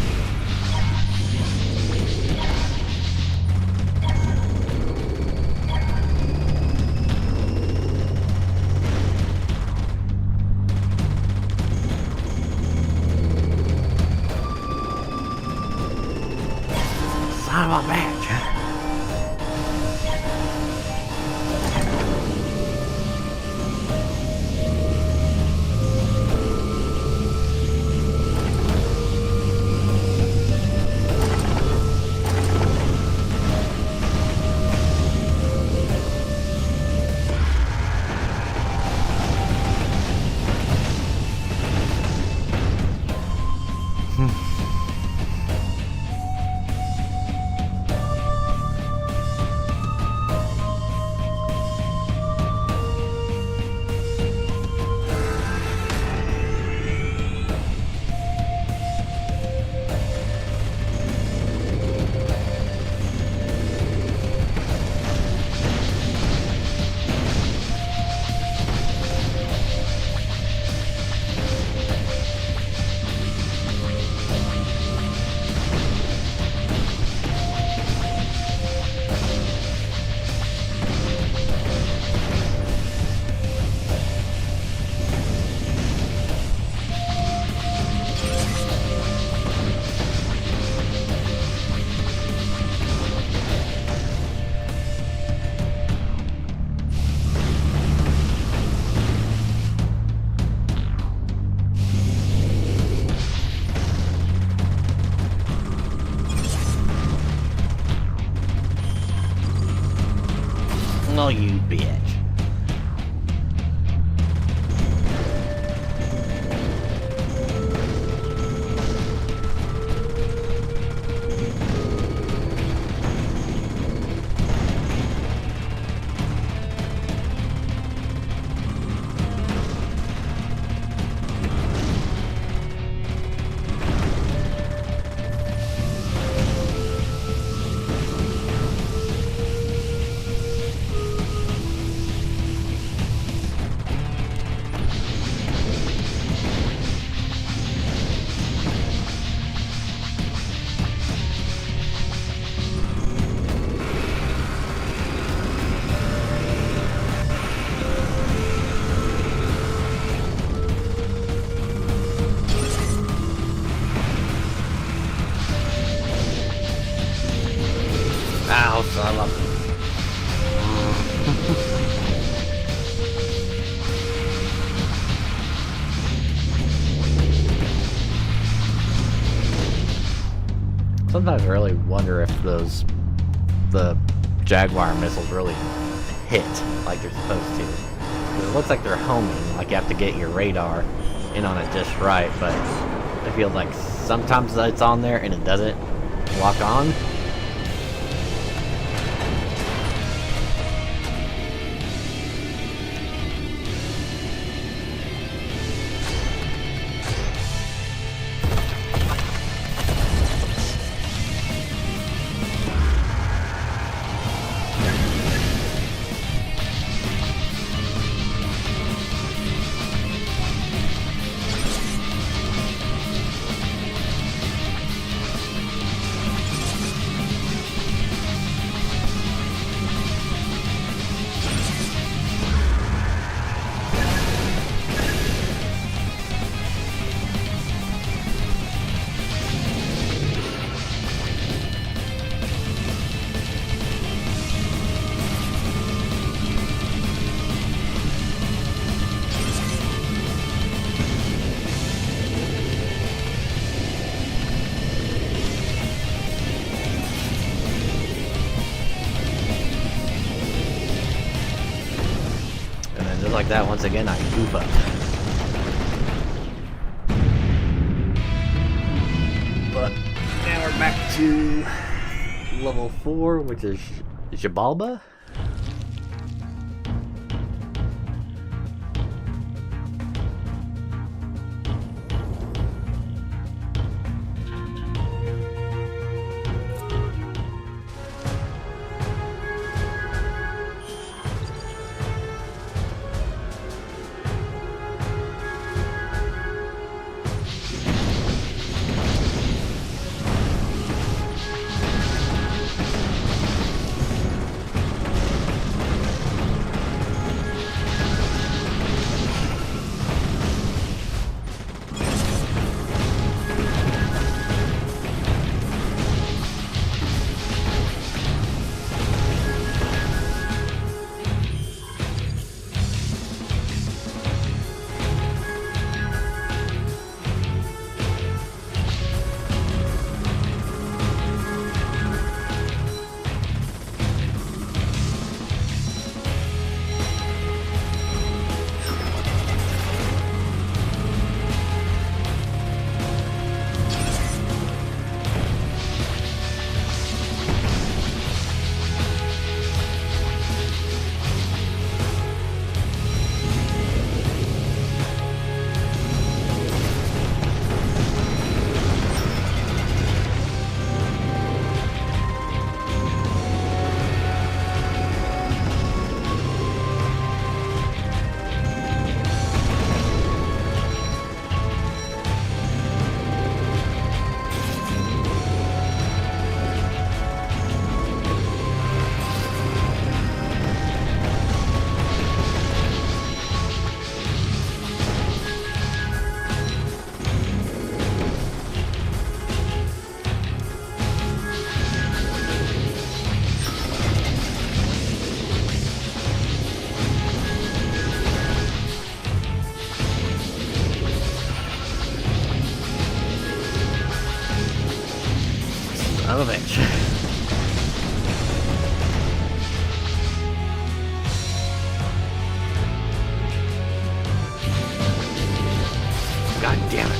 Son of a bitch. Oh, you bitch. Ow, son of a... Sometimes I really wonder if the Jaguar missiles really hit like they're supposed to. 'Cause it looks like they're homing, like you have to get your radar in on it just right, but I feel like sometimes it's on there and it doesn't lock on. Just like that, once again, I goof up. But now we're back to level 4, which is Xibalba. Son of a bitch. God damn it.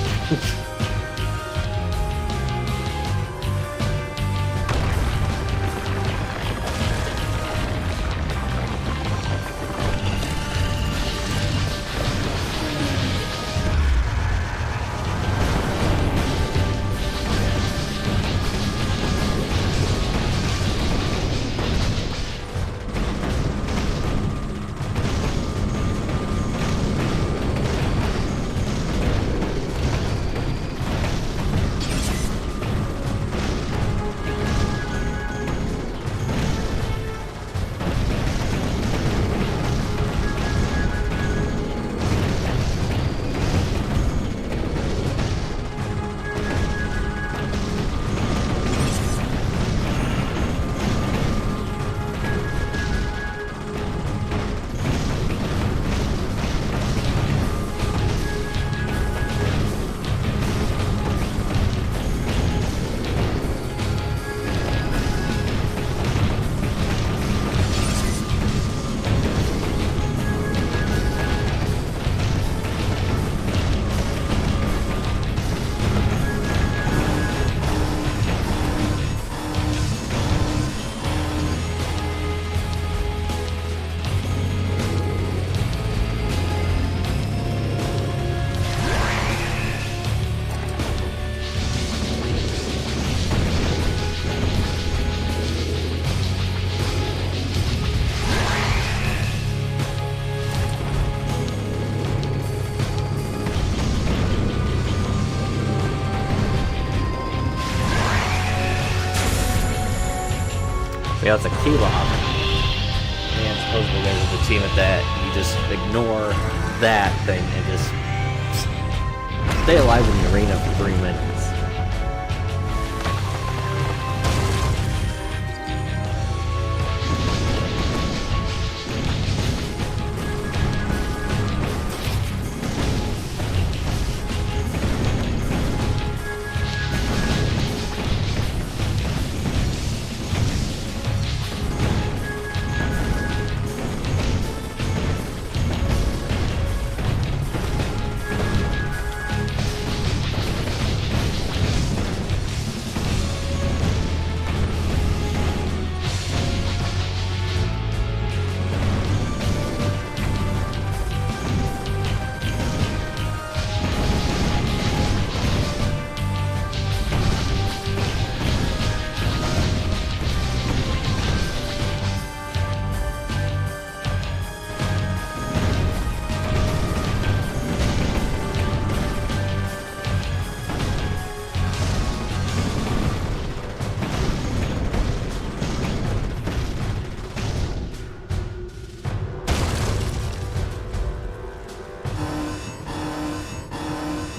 Yeah, it's a key lock. And supposedly there's a achievement that you just ignore that thing and just stay alive in the arena for 3 minutes.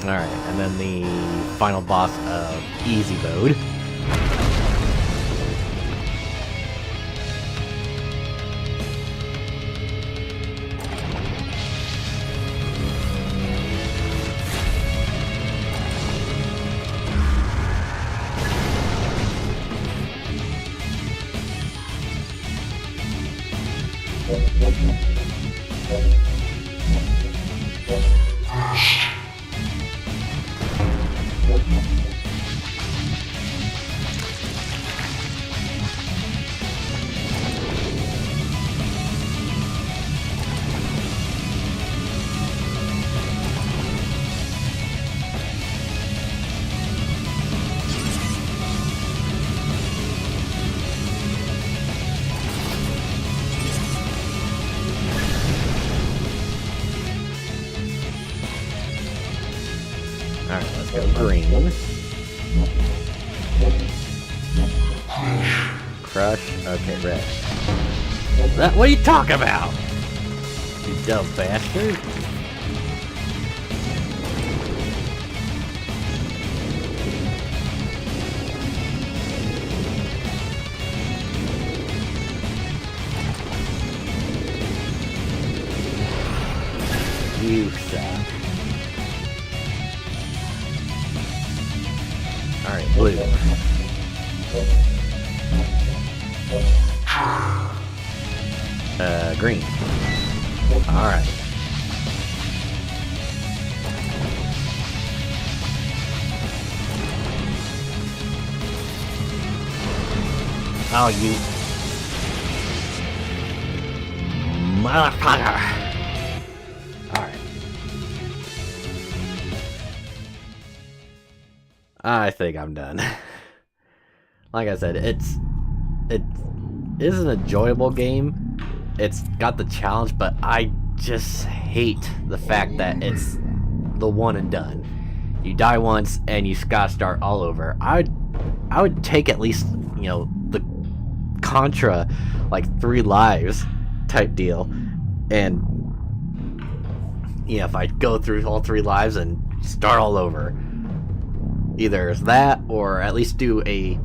Alright, and then the final boss of Easy Mode. Alright, let's go green. Crush. Okay, red. What are you talking about? You dumb bastard. You suck. Alright, blue. Green. Alright. Oh, you motherfucker. Alright. I think I'm done. Like I said, it is an enjoyable game. It's got the challenge, but I just hate the fact that it's the one and done. You die once and you gotta start all over. I would take at least, you know, the Contra, like 3 lives type deal, and yeah, if I go through all 3 lives and start all over, either that or at least do a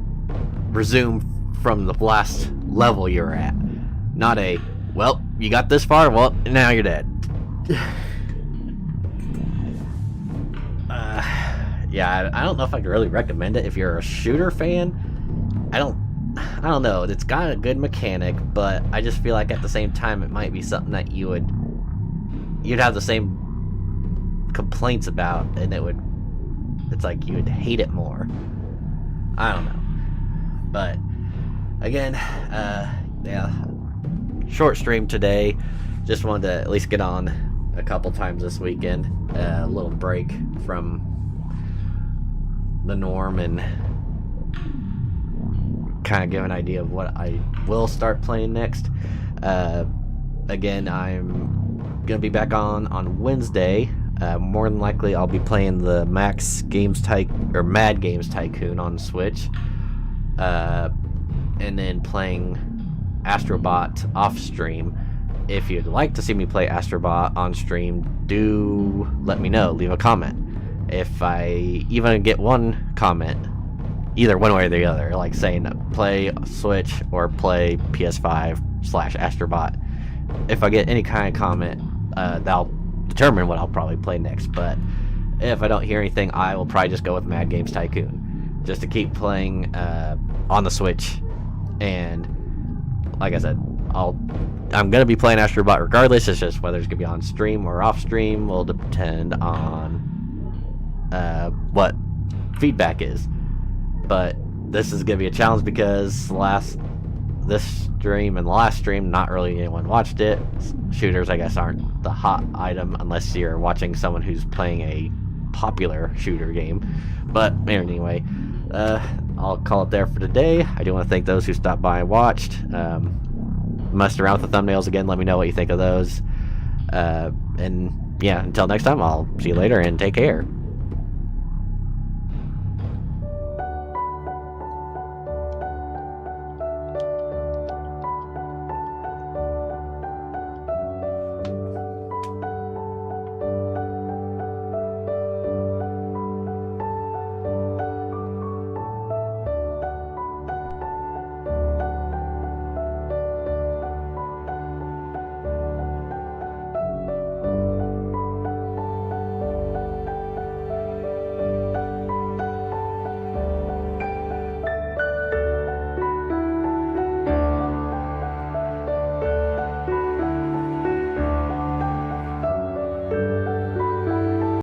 resume from the last level you're at, not a, well, you got this far, well, now you're dead. Yeah, I don't know if I could really recommend it if you're a shooter fan. I don't know. It's got a good mechanic, but I just feel like at the same time it might be something that you'd have the same complaints about, and it's like you would hate it more. I don't know. But again, yeah, short stream today. Just wanted to at least get on a couple times this weekend. A little break from the norm and kind of give an idea of what I will start playing next. Again, I'm gonna be back on Wednesday. More than likely, I'll be playing the Mad Games Tycoon on Switch, and then playing Astrobot off stream. If you'd like to see me play Astrobot on stream, do let me know. Leave a comment. If I even get one comment, either one way or the other, like saying play Switch or play PS5/Astrobot, if I get any kind of comment, that'll determine what I'll probably play next. But if I don't hear anything, I will probably just go with Mad Games Tycoon, just to keep playing on the Switch. And like I said, I'm gonna be playing Astrobot regardless. It's just whether it's gonna be on stream or off stream will depend on what feedback is. But this is gonna be a challenge because this stream and the last stream, not really anyone watched it. Shooters, I guess, aren't the hot item unless you're watching someone who's playing a popular shooter game. But anyway, I'll call it there for today. I do want to thank those who stopped by and watched. Messed around with the thumbnails again. Let me know what you think of those. And yeah, until next time, I'll see you later and take care.